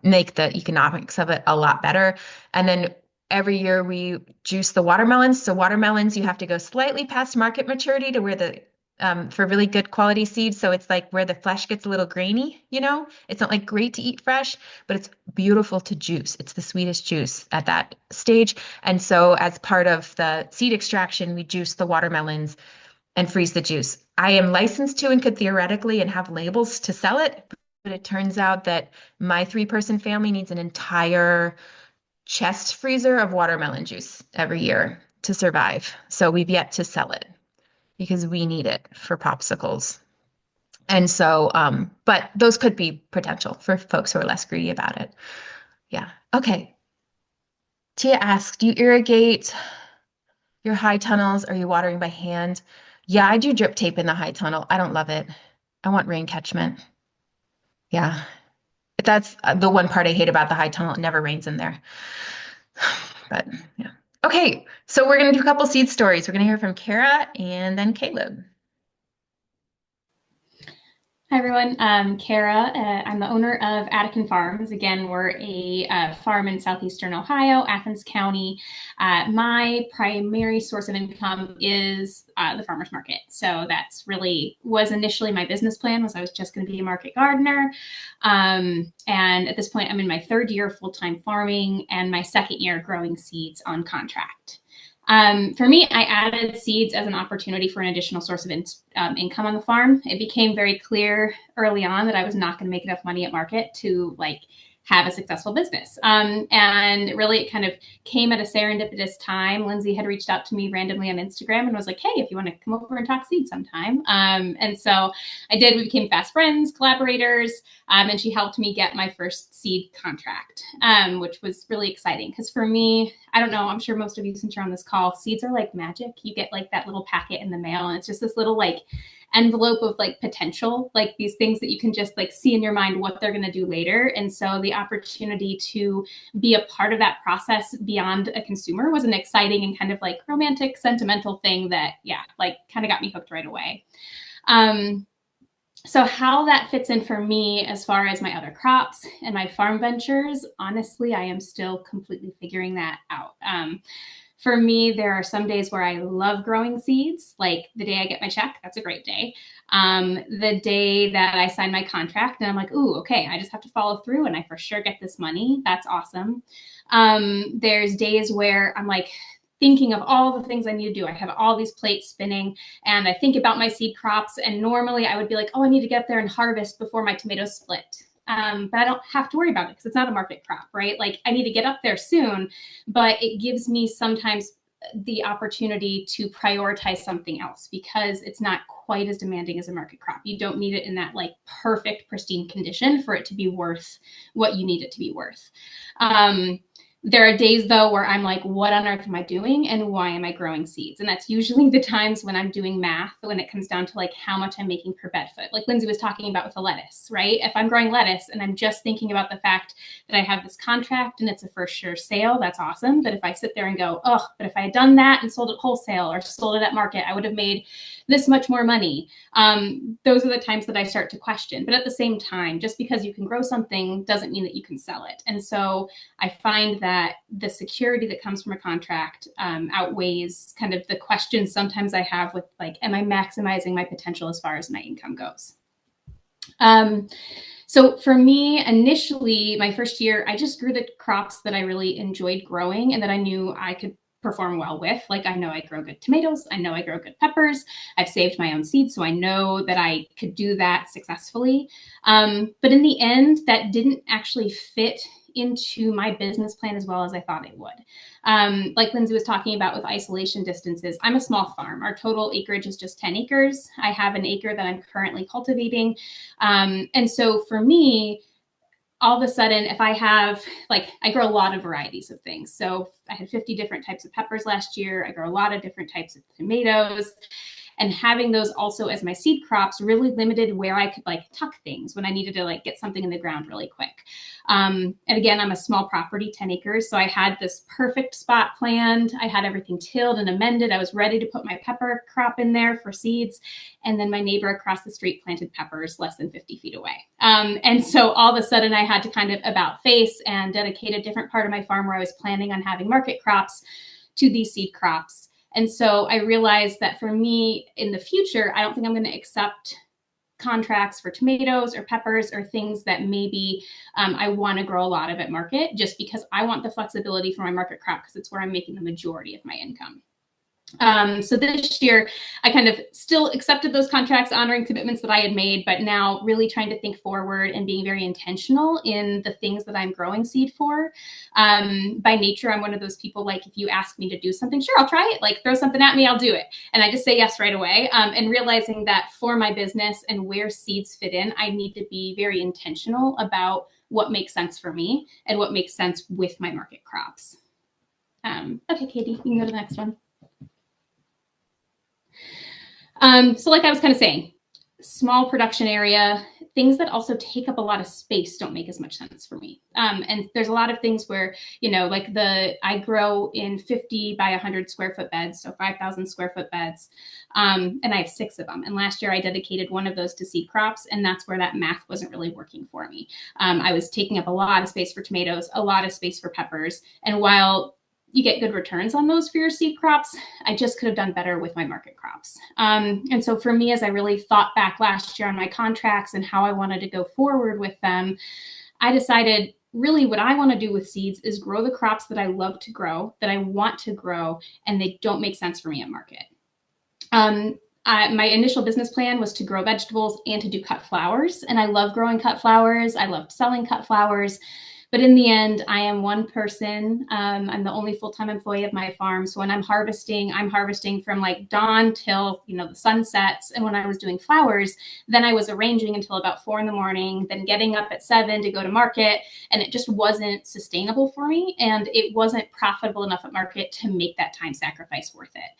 make the economics of it a lot better. And then every year we juice the watermelons. So watermelons, you have to go slightly past market maturity to where for really good quality seeds. So it's like where the flesh gets a little grainy, It's not like great to eat fresh, but it's beautiful to juice. It's the sweetest juice at that stage. And so as part of the seed extraction, we juice the watermelons and freeze the juice. I am licensed to and could theoretically and have labels to sell it, but it turns out that my 3-person family needs an entire chest freezer of watermelon juice every year to survive. So we've yet to sell it because we need it for popsicles. And so, but those could be potential for folks who are less greedy about it. Yeah. Okay. Tia asks, do you irrigate your high tunnels? Are you watering by hand? Yeah, I do drip tape in the high tunnel. I don't love it. I want rain catchment. Yeah. That's the one part I hate about the high tunnel. It never rains in there. But yeah. Okay, so we're going to do a couple seed stories. We're going to hear from Kara and then Caleb. Hi, everyone. Kara. I'm the owner of Attica Farms. Again, we're a farm in southeastern Ohio, Athens County. My primary source of income is the farmer's market. So that's really was initially my business plan was I was just going to be a market gardener. And at this point, I'm in my 3rd year of full-time farming and my 2nd year growing seeds on contract. For me, I added seeds as an opportunity for an additional source of income on the farm. It became very clear early on that I was not going to make enough money at market to have a successful business. And really it kind of came at a serendipitous time. Lindsay had reached out to me randomly on Instagram and was like, hey, if you want to come over and talk seeds sometime. And so I did. We became fast friends, collaborators, and she helped me get my first seed contract, which was really exciting. Because for me, I don't know, I'm sure most of you, since you're on this call, seeds are like magic. You get like that little packet in the mail and it's just this little envelope of potential, these things that you can just see in your mind what they're going to do later. And so the opportunity to be a part of that process beyond a consumer was an exciting and kind of romantic, sentimental thing that, kind of got me hooked right away. So how that fits in for me as far as my other crops and my farm ventures, honestly, I am still completely figuring that out. For me, there are some days where I love growing seeds, like the day I get my check, that's a great day. The day that I sign my contract and I'm like, ooh, okay, I just have to follow through and I for sure get this money. That's awesome. There's days where I'm thinking of all the things I need to do. I have all these plates spinning and I think about my seed crops. And normally I would be like, oh, I need to get up there and harvest before my tomatoes split. But I don't have to worry about it because it's not a market crop, right? I need to get up there soon, but it gives me sometimes the opportunity to prioritize something else because it's not quite as demanding as a market crop. You don't need it in that perfect, pristine condition for it to be worth what you need it to be worth. There are days though where I'm like, what on earth am I doing and why am I growing seeds? And that's usually the times when I'm doing math, when it comes down to how much I'm making per bed foot. Like Lindsay was talking about with the lettuce, right? If I'm growing lettuce and I'm just thinking about the fact that I have this contract and it's a for sure sale, that's awesome. But if I sit there and go, oh, but if I had done that and sold it wholesale or sold it at market, I would have made this much more money. Those are the times that I start to question. But at the same time, just because you can grow something doesn't mean that you can sell it. And so I find that the security that comes from a contract outweighs kind of the questions sometimes I have with like, am I maximizing my potential as far as my income goes? So for me, initially, my first year, I just grew the crops that I really enjoyed growing and that I knew I could perform well with. Like, I know I grow good tomatoes. I know I grow good peppers. I've saved my own seeds, so I know that I could do that successfully. But in the end, that didn't actually fit into my business plan as well as I thought it would. Like Lindsay was talking about with isolation distances, I'm a small farm. Our total acreage is just 10 acres. I have an acre that I'm currently cultivating. And so for me, all of a sudden, if I have, like, I grow a lot of varieties of things. So I had 50 different types of peppers last year. I grow a lot of different types of tomatoes. And having those also as my seed crops really limited where I could like tuck things when I needed to like get something in the ground really quick. And again, I'm a small property, 10 acres. So I had this perfect spot planned. I had everything tilled and amended. I was ready to put my pepper crop in there for seeds. And then my neighbor across the street planted peppers less than 50 feet away. And so all of a sudden I had to kind of about face and dedicate a different part of my farm where I was planning on having market crops to these seed crops. And so I realized that for me in the future, I don't think I'm going to accept contracts for tomatoes or peppers or things that maybe I want to grow a lot of at market, just because I want the flexibility for my market crop because it's where I'm making the majority of my income. So this year, I kind of still accepted those contracts, honoring commitments that I had made, but now really trying to think forward and being very intentional in the things that I'm growing seed for. By nature, I'm one of those people, like, if you ask me to do something, sure, I'll try it. Like, throw something at me, I'll do it. And I just say yes right away. And realizing that for my business and where seeds fit in, I need to be very intentional about what makes sense for me and what makes sense with my market crops. Okay, Katie, you can go to the next one. So like I was kind of saying, small production area, things that also take up a lot of space don't make as much sense for me. And there's a lot of things where, you know, like I grow in 50 by 100 square foot beds, so 5,000 square foot beds, and I have 6 of them. And last year I dedicated one of those to seed crops, and that's where that math wasn't really working for me. I was taking up a lot of space for tomatoes, a lot of space for peppers, and while you get good returns on those for your seed crops, I just could have done better with my market crops. And so for me, as I really thought back last year on my contracts and how I wanted to go forward with them, I decided really what I want to do with seeds is grow the crops that I love to grow, that I want to grow, and they don't make sense for me at market. My initial business plan was to grow vegetables and to do cut flowers. And I love growing cut flowers. I loved selling cut flowers. But in the end, I am one person. I'm the only full-time employee of my farm. So when I'm harvesting from like dawn till, you know, the sun sets. And when I was doing flowers, then I was arranging until about 4 a.m, then getting up at 7 to go to market. And it just wasn't sustainable for me. And it wasn't profitable enough at market to make that time sacrifice worth it.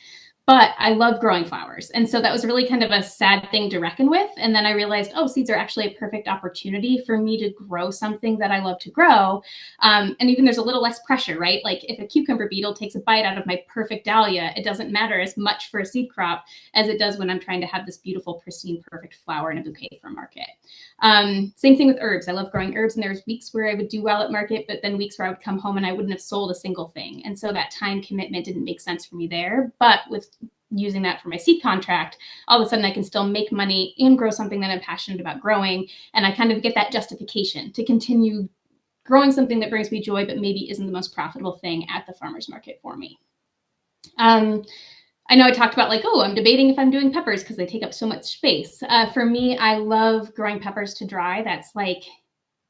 But I love growing flowers. And so that was really kind of a sad thing to reckon with. And then I realized, oh, seeds are actually a perfect opportunity for me to grow something that I love to grow. And even there's a little less pressure, right? Like if a cucumber beetle takes a bite out of my perfect dahlia, it doesn't matter as much for a seed crop as it does when I'm trying to have this beautiful, pristine, perfect flower in a bouquet for market. Same thing with herbs. I love growing herbs, and there's weeks where I would do well at market, but then weeks where I would come home and I wouldn't have sold a single thing. And so that time commitment didn't make sense for me there. But with using that for my seed contract, all of a sudden I can still make money and grow something that I'm passionate about growing. And I kind of get that justification to continue growing something that brings me joy, but maybe isn't the most profitable thing at the farmer's market for me. I know I talked about like, oh, I'm debating if I'm doing peppers because they take up so much space. For me, I love growing peppers to dry. That's like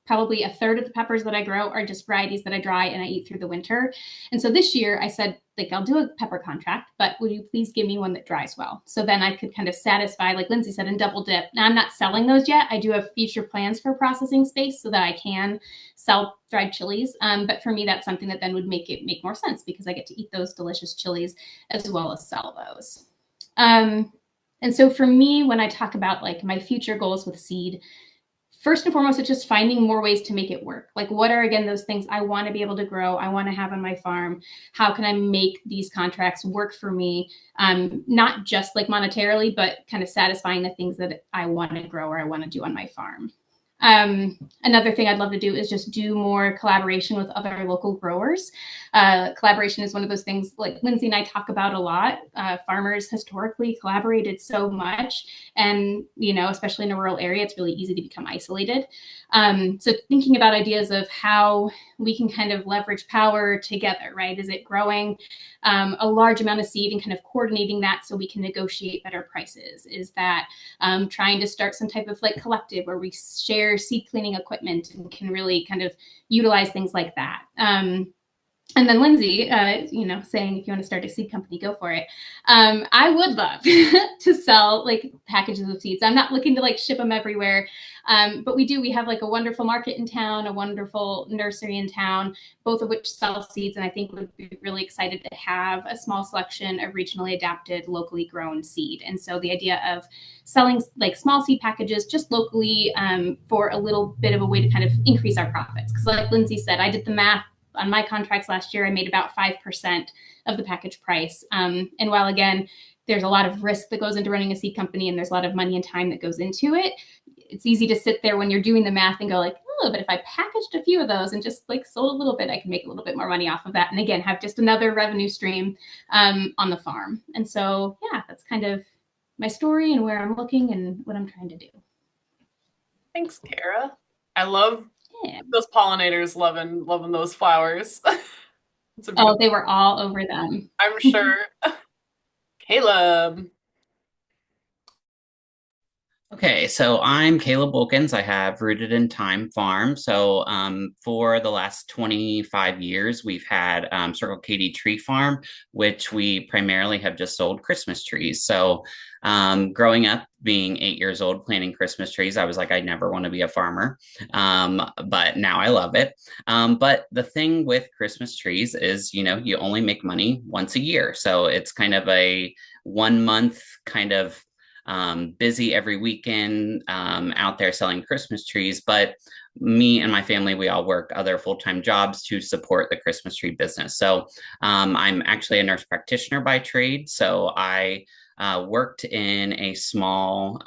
probably a third of the peppers that I grow are just varieties that I dry and I eat through the winter. And so this year I said, like, I'll do a pepper contract, but would you please give me one that dries well? So then I could kind of satisfy, like Lindsay said, and double dip. Now I'm not selling those yet. I do have future plans for processing space so that I can sell dried chilies. But for me, that's something that then would make it make more sense because I get to eat those delicious chilies as well as sell those. And so for me, when I talk about like my future goals with seed, first and foremost, it's just finding more ways to make it work. Like, what are, again, those things I want to be able to grow, I want to have on my farm? How can I make these contracts work for me? Not just like monetarily, but kind of satisfying the things that I want to grow or I want to do on my farm. Another thing I'd love to do is just do more collaboration with other local growers. Collaboration is one of those things like Lindsay and I talk about a lot. Farmers historically collaborated so much, and especially in a rural area, it's really easy to become isolated. So thinking about ideas of how we can kind of leverage power together, right? Is it growing a large amount of seed and kind of coordinating that so we can negotiate better prices? Is that trying to start some type of like collective where we share seed cleaning equipment and can really kind of utilize things like that? And then Lindsay, saying if you want to start a seed company, go for it. I would love to sell like packages of seeds. I'm not looking to like ship them everywhere. But we have like a wonderful market in town, a wonderful nursery in town, both of which sell seeds. And I think would be really excited to have a small selection of regionally adapted, locally grown seed. And so the idea of selling like small seed packages just locally for a little bit of a way to kind of increase our profits. Because like Lindsay said, I did the math on my contracts last year. I made about 5% of the package price. And while, again, there's a lot of risk that goes into running a seed company and there's a lot of money and time that goes into it, it's easy to sit there when you're doing the math and go like, oh, but if I packaged a few of those and just like sold a little bit, I can make a little bit more money off of that. And again, have just another revenue stream on the farm. And so, yeah, that's kind of my story and where I'm looking and what I'm trying to do. Thanks, Kara. I love those pollinators loving those flowers. Oh, they were all over them. I'm sure. Caleb. Okay, so I'm Caleb Wilkins. I have Rooted in Time Farm. So for the last 25 years, we've had Circle Katy Tree Farm, which we primarily have just sold Christmas trees. So growing up, being 8 years old, planting Christmas trees, I was like, I never want to be a farmer. But now I love it. But the thing with Christmas trees is, you only make money once a year. So it's kind of a 1 month kind of busy every weekend out there selling Christmas trees. But me and my family, we all work other full-time jobs to support the Christmas tree business. So I'm actually a nurse practitioner by trade. So I worked in a small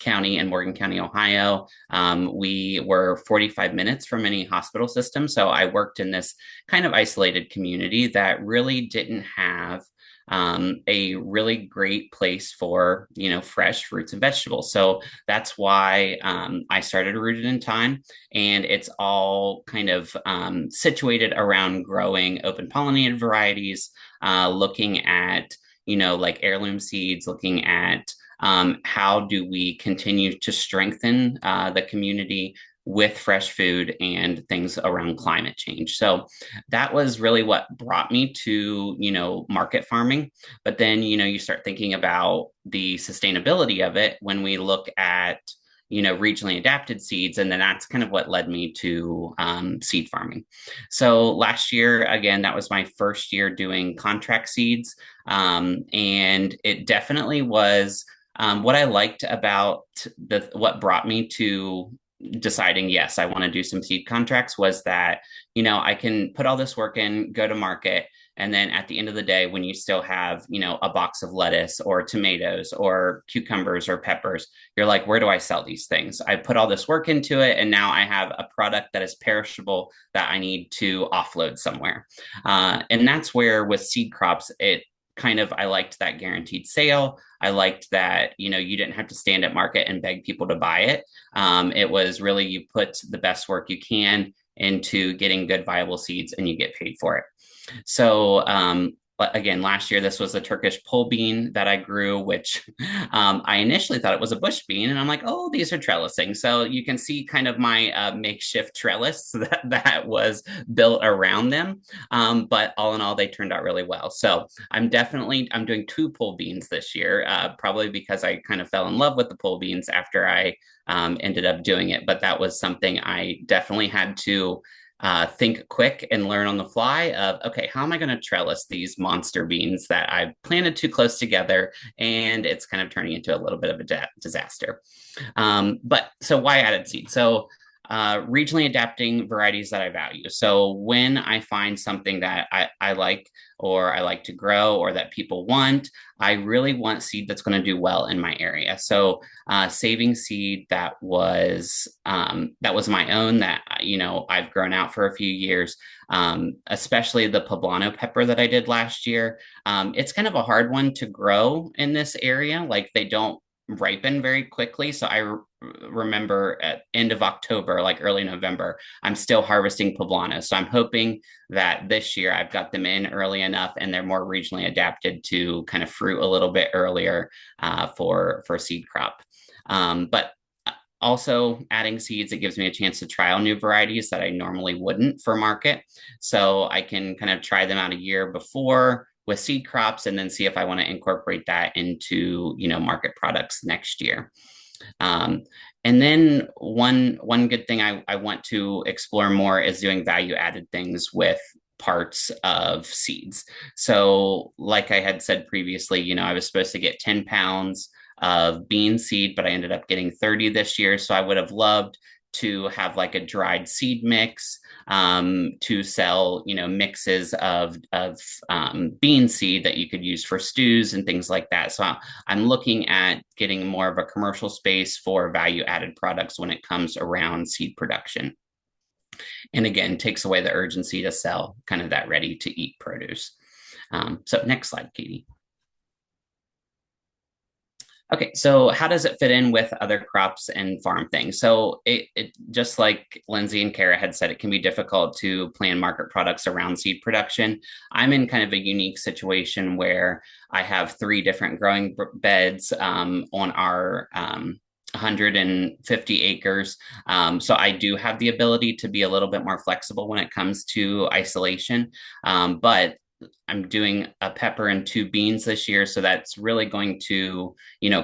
county in Morgan County, Ohio. We were 45 minutes from any hospital system. So I worked in this kind of isolated community that really didn't have a really great place for, fresh fruits and vegetables. So that's why I started Rooted in Time. And it's all kind of situated around growing open pollinated varieties, looking at, like heirloom seeds, looking at how do we continue to strengthen the community with fresh food and things around climate change. So that was really what brought me to, market farming. But then, you start thinking about the sustainability of it when we look at, regionally adapted seeds. And then that's kind of what led me to seed farming. So last year, again, that was my first year doing contract seeds. And it definitely was what I liked about what brought me to deciding, yes, I want to do some seed contracts was that, I can put all this work in, go to market. And then at the end of the day, when you still have, a box of lettuce or tomatoes or cucumbers or peppers, you're like, where do I sell these things? I put all this work into it. And now I have a product that is perishable that I need to offload somewhere. And that's where with seed crops, I liked that guaranteed sale. I liked that, you didn't have to stand at market and beg people to buy it. It was really, you put the best work you can into getting good, viable seeds and you get paid for it. So, again, last year, this was a Turkish pole bean that I grew, which I initially thought it was a bush bean. And I'm like, oh, these are trellising. So you can see kind of my makeshift trellis that was built around them. But all in all, they turned out really well. So I'm doing 2 pole beans this year, probably because I kind of fell in love with the pole beans after I ended up doing it. But that was something I definitely had to think quick and learn on the fly of, okay, how am I going to trellis these monster beans that I've planted too close together, and it's kind of turning into a little bit of a disaster. But so why added seed? So regionally adapting varieties that I value. So when I find something that I like, or I like to grow, or that people want, I really want seed that's going to do well in my area. So saving seed that was my own, that I've grown out for a few years, especially the poblano pepper that I did last year. It's kind of a hard one to grow in this area. Like, they don't ripen very quickly. So I remember at end of October, like early November, I'm still harvesting poblano. So I'm hoping that this year I've got them in early enough and they're more regionally adapted to kind of fruit a little bit earlier for seed crop. But also adding seeds, it gives me a chance to try out new varieties that I normally wouldn't for market. So I can kind of try them out a year before with seed crops, and then see if I want to incorporate that into market products next year. And then one good thing I want to explore more is doing value added things with parts of seeds. So like I had said previously, I was supposed to get 10 pounds of bean seed, but I ended up getting 30 this year. So I would have loved to have like a dried seed mix, to sell, mixes of bean seed that you could use for stews and things like that. So I'm looking at getting more of a commercial space for value added products when it comes around seed production. And again, takes away the urgency to sell kind of that ready to eat produce. So next slide, Katie. Okay, so how does it fit in with other crops and farm things? So it just like Lindsay and Kara had said, it can be difficult to plan market products around seed production. I'm in kind of a unique situation where I have 3 different growing beds on our 150 acres. So I do have the ability to be a little bit more flexible when it comes to isolation. But I'm doing a pepper and 2 beans this year. So that's really going to,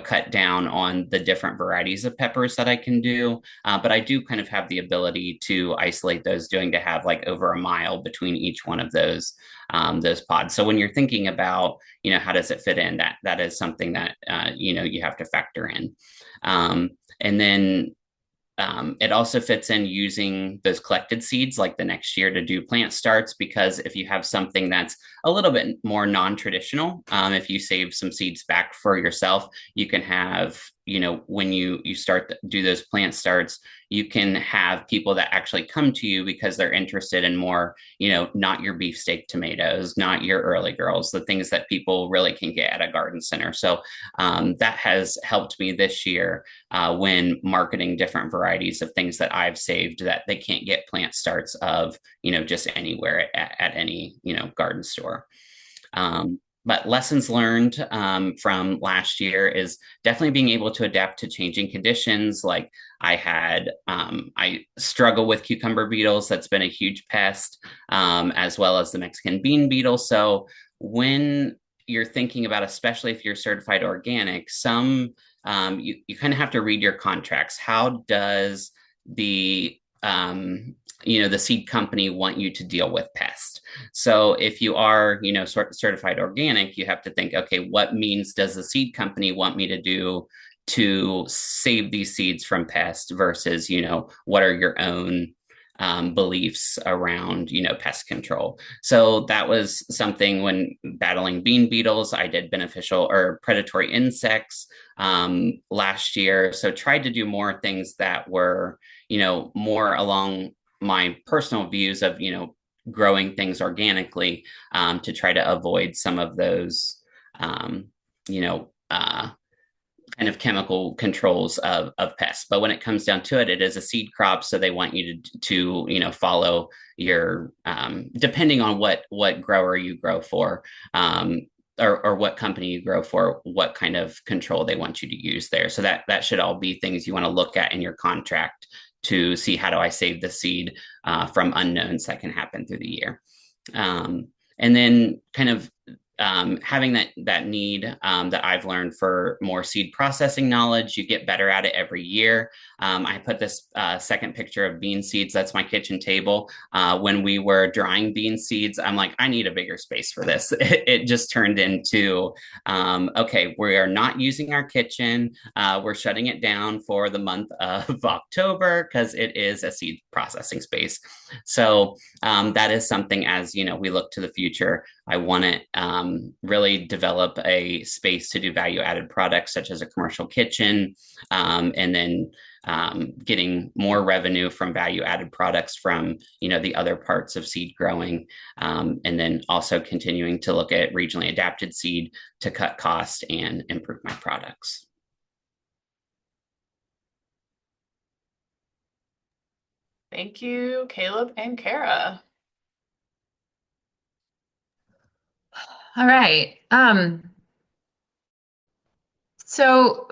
cut down on the different varieties of peppers that I can do. But I do kind of have the ability to isolate those, to have like over a mile between each one of those pods. So when you're thinking about, how does it fit in, that is something that, you have to factor in. And then it also fits in using those collected seeds like the next year to do plant starts, because if you have something that's a little bit more non-traditional, if you save some seeds back for yourself, you can have, when you start to do those plant starts, you can have people that actually come to you because they're interested in more, not your beefsteak tomatoes, not your early girls, the things that people really can get at a garden center. So that has helped me this year when marketing different varieties of things that I've saved that they can't get plant starts of, just anywhere at any, garden store. But lessons learned from last year is definitely being able to adapt to changing conditions. Like I struggle with cucumber beetles. That's been a huge pest, as well as the Mexican bean beetle. So when you're thinking about, especially if you're certified organic, you kind of have to read your contracts. How does the the seed company want you to deal with pests? So if you are, certified organic, you have to think, okay, what means does the seed company want me to do to save these seeds from pests versus, what are your own beliefs around, pest control. So that was something when battling bean beetles, I did beneficial or predatory insects last year. So tried to do more things that were, more along my personal views of, growing things organically, to try to avoid some of those, kind of chemical controls of pests. But when it comes down to it, it is a seed crop. So they want you to follow your, depending on what grower you grow for, or what company you grow for, what kind of control they want you to use there. So that should all be things you want to look at in your contract to see, how do I save the seed from unknowns that can happen through the year. And then kind of having that need that I've learned for more seed processing knowledge. You get better at it every year. I put this second picture of bean seeds. That's my kitchen table. When we were drying bean seeds, I'm like, I need a bigger space for this. It just turned into, okay, we are not using our kitchen. We're shutting it down for the month of October because it is a seed processing space. So that is something, as we look to the future. I want to really develop a space to do value added products such as a commercial kitchen, and then getting more revenue from value added products from the other parts of seed growing, and then also continuing to look at regionally adapted seed to cut cost and improve my products. Thank you, Caleb and Kara. All right. So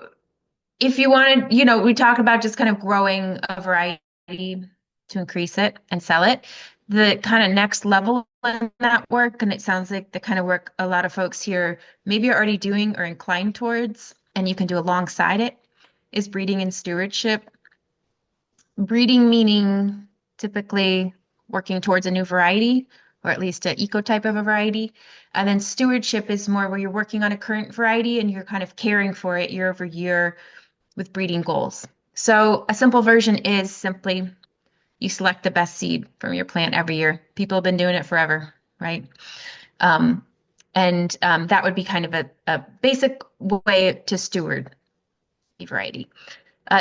if you wanted, we talk about just kind of growing a variety to increase it and sell it. The kind of next level in that work, and it sounds like the kind of work a lot of folks here maybe are already doing or inclined towards, and you can do alongside it, is breeding and stewardship. Breeding meaning typically working towards a new variety, or at least an eco type of a variety. And then stewardship is more where you're working on a current variety and you're kind of caring for it year over year with breeding goals. So a simple version is simply you select the best seed from your plant every year. People have been doing it forever, right? That would be kind of a basic way to steward a variety.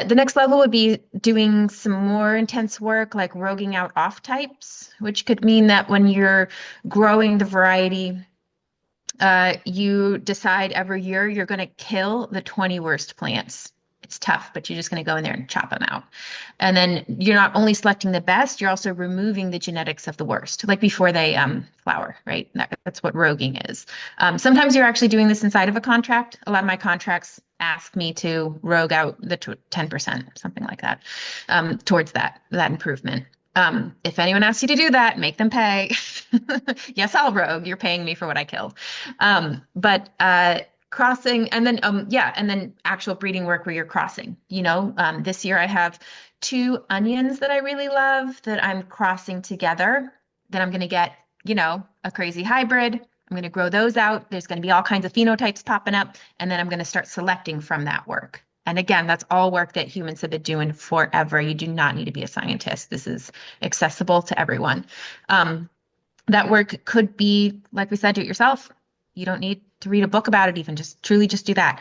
The next level would be doing some more intense work like roguing out off types, which could mean that when you're growing the variety, you decide every year you're going to kill the 20 worst plants. It's tough, but you're just going to go in there and chop them out. And then you're not only selecting the best, you're also removing the genetics of the worst, like before they flower, right? That's what roguing is. Sometimes you're actually doing this inside of a contract. A lot of my contracts ask me to rogue out the 10%, something like that, towards that improvement. If anyone asks you to do that, make them pay. Yes, I'll rogue. You're paying me for what I killed. But crossing, and then actual breeding work where you're crossing. This year I have 2 onions that I really love that I'm crossing together. Then I'm going to get, a crazy hybrid. I'm going to grow those out. There's going to be all kinds of phenotypes popping up, and then I'm going to start selecting from that work. And again, that's all work that humans have been doing forever. You do not need to be a scientist. This is accessible to everyone. That work could be, like we said, do it yourself. You don't need to read a book about it even, just truly just do that.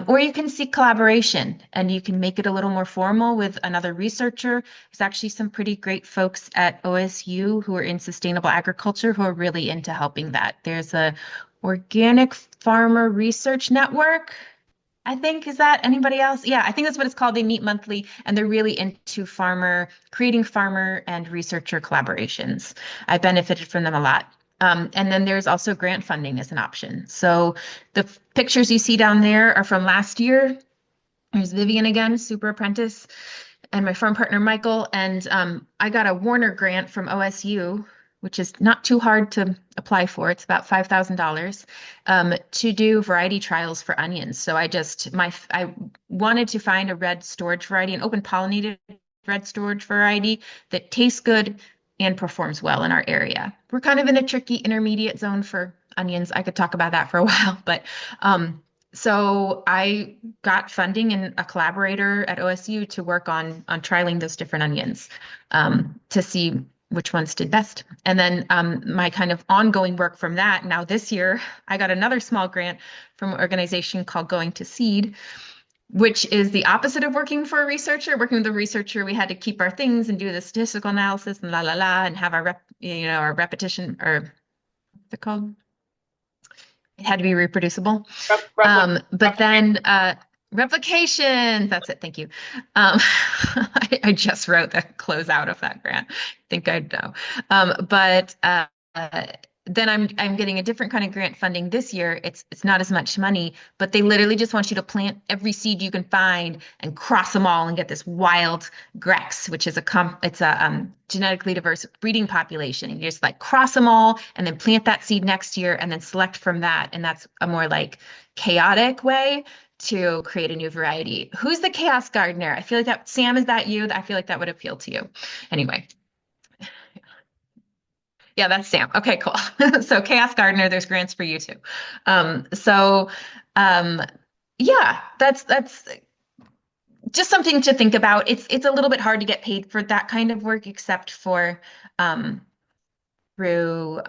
Or you can seek collaboration and you can make it a little more formal with another researcher. There's actually some pretty great folks at OSU who are in sustainable agriculture who are really into helping that. There's a organic farmer research network. I think, is that anybody else? Yeah, I think that's what it's called. They meet monthly and they're really into creating farmer and researcher collaborations. I benefited from them a lot. And then there's also grant funding as an option. So the pictures you see down there are from last year. There's Vivian again, super apprentice, and my farm partner, Michael. And I got a Warner grant from OSU, which is not too hard to apply for. It's about $5,000 to do variety trials for onions. So I wanted to find a red storage variety, an open pollinated red storage variety that tastes good and performs well in our area. We're kind of in a tricky intermediate zone for onions. I could talk about that for a while, but so I got funding and a collaborator at OSU to work on trialing those different onions to see which ones did best. And then my kind of ongoing work from that, now this year, I got another small grant from an organization called Going to Seed, which is the opposite of working for a researcher. Working with a researcher, we had to keep our things and do the statistical analysis and and have our our repetition, or what's it called? It had to be reproducible. But then replication, that's it. Thank you. I just wrote the closeout of that grant. I think I'd know. then I'm getting a different kind of grant funding this year. It's not as much money, but they literally just want you to plant every seed you can find and cross them all and get this wild Grex, which is it's a genetically diverse breeding population. And you just like cross them all and then plant that seed next year and then select from that. And that's a more like chaotic way to create a new variety. Who's the chaos gardener? I feel like that, Sam, is that you? I feel like that would appeal to you. Anyway. Yeah, that's Sam. Okay, cool. So Chaos Gardener, there's grants for you too. So um, yeah, that's just something to think about. It's a little bit hard to get paid for that kind of work, except for um, through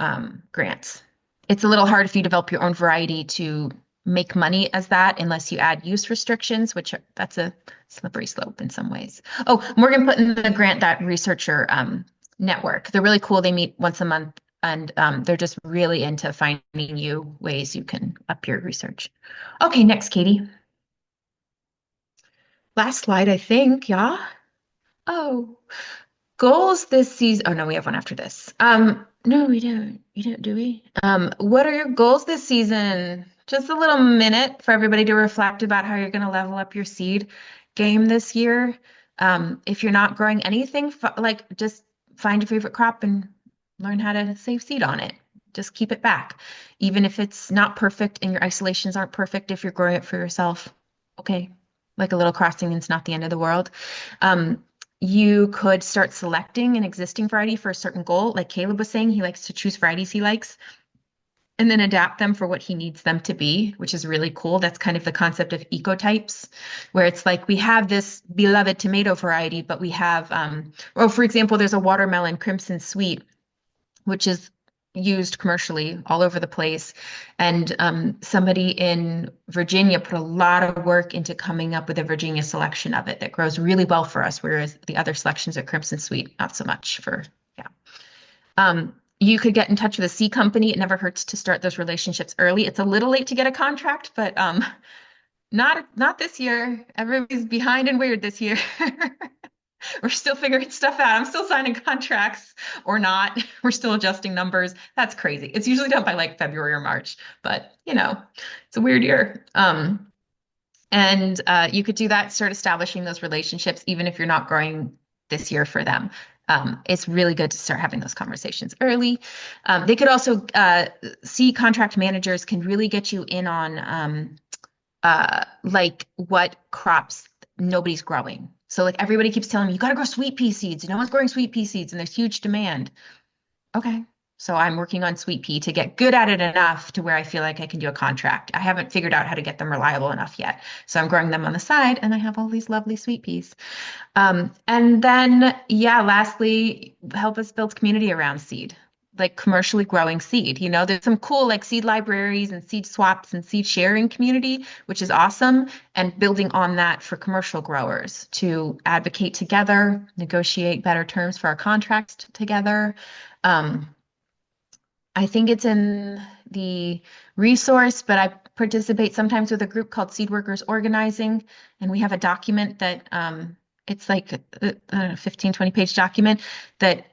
grants. It's a little hard if you develop your own variety to make money as that, unless you add use restrictions, that's a slippery slope in some ways. Oh, Morgan put in the grant that researcher network. They're really cool. They meet once a month, and they're just really into finding you ways you can up your research. Okay, next, Katie. Last slide, I think. Yeah. Oh, goals this season. Oh no, we have one after this. No, we don't. You don't, do we? What are your goals this season? Just a little minute for everybody to reflect about how you're going to level up your seed game this year. If you're not growing anything, like just find your favorite crop and learn how to save seed on it. Just keep it back. Even if it's not perfect and your isolations aren't perfect, if you're growing it for yourself, okay, like a little crossing, it's not the end of the world. You could start selecting an existing variety for a certain goal. Like Caleb was saying, he likes to choose varieties he likes and then adapt them for what he needs them to be, which is really cool. That's kind of the concept of ecotypes, where it's like we have this beloved tomato variety, but we have, for example, there's a watermelon Crimson Sweet, which is used commercially all over the place. And somebody in Virginia put a lot of work into coming up with a Virginia selection of it that grows really well for us, whereas the other selections at Crimson Sweet, not so much for, yeah. You could get in touch with a seed company. It never hurts to start those relationships early. It's a little late to get a contract, but not this year. Everybody's behind and weird this year. We're still figuring stuff out. I'm still signing contracts or not. We're still adjusting numbers. That's crazy. It's usually done by like February or March, but it's a weird year. And you could do that, start establishing those relationships, even if you're not growing this year for them. It's really good to start having those conversations early. They could also see contract managers can really get you in on like what crops nobody's growing. So like everybody keeps telling me, you got to grow sweet pea seeds. No one's growing sweet pea seeds and there's huge demand. Okay. So I'm working on sweet pea to get good at it enough to where I feel like I can do a contract. I haven't figured out how to get them reliable enough yet. So I'm growing them on the side and I have all these lovely sweet peas. And then, yeah, lastly, help us build community around seed, like commercially growing seed. There's some cool like seed libraries and seed swaps and seed sharing community, which is awesome. And building on that for commercial growers to advocate together, negotiate better terms for our contracts together. I think it's in the resource, but I participate sometimes with a group called Seed Workers Organizing, and we have a document that it's like a 15, 20-page document that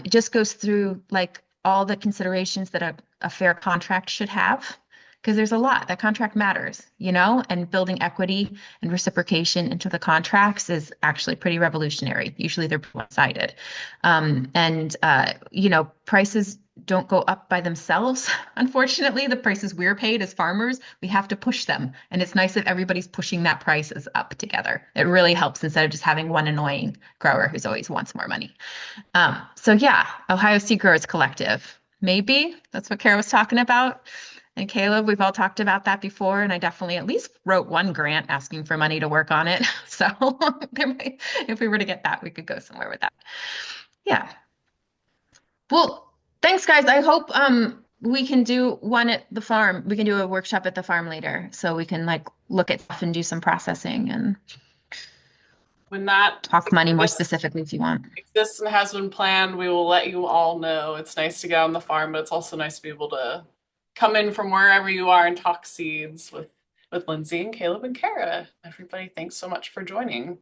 just goes through like all the considerations that a fair contract should have, because there's a lot. That contract matters, and building equity and reciprocation into the contracts is actually pretty revolutionary. Usually they're one-sided. And prices don't go up by themselves. Unfortunately, the prices we're paid as farmers, we have to push them. And it's nice that everybody's pushing that prices up together. It really helps instead of just having one annoying grower who's always wants more money. So yeah, Ohio Seed Growers Collective. Maybe that's what Kara was talking about. And Caleb, we've all talked about that before, and I definitely at least wrote one grant asking for money to work on it. So if we were to get that, we could go somewhere with that. Yeah. Well, thanks, guys. I hope we can do one at the farm. We can do a workshop at the farm later, so we can like look at stuff and do some processing and when that talk money more specifically if you want. Exists and has been planned, we will let you all know. It's nice to get on the farm, but it's also nice to be able to come in from wherever you are and talk seeds with Lindsay and Caleb and Kara. Everybody, thanks so much for joining.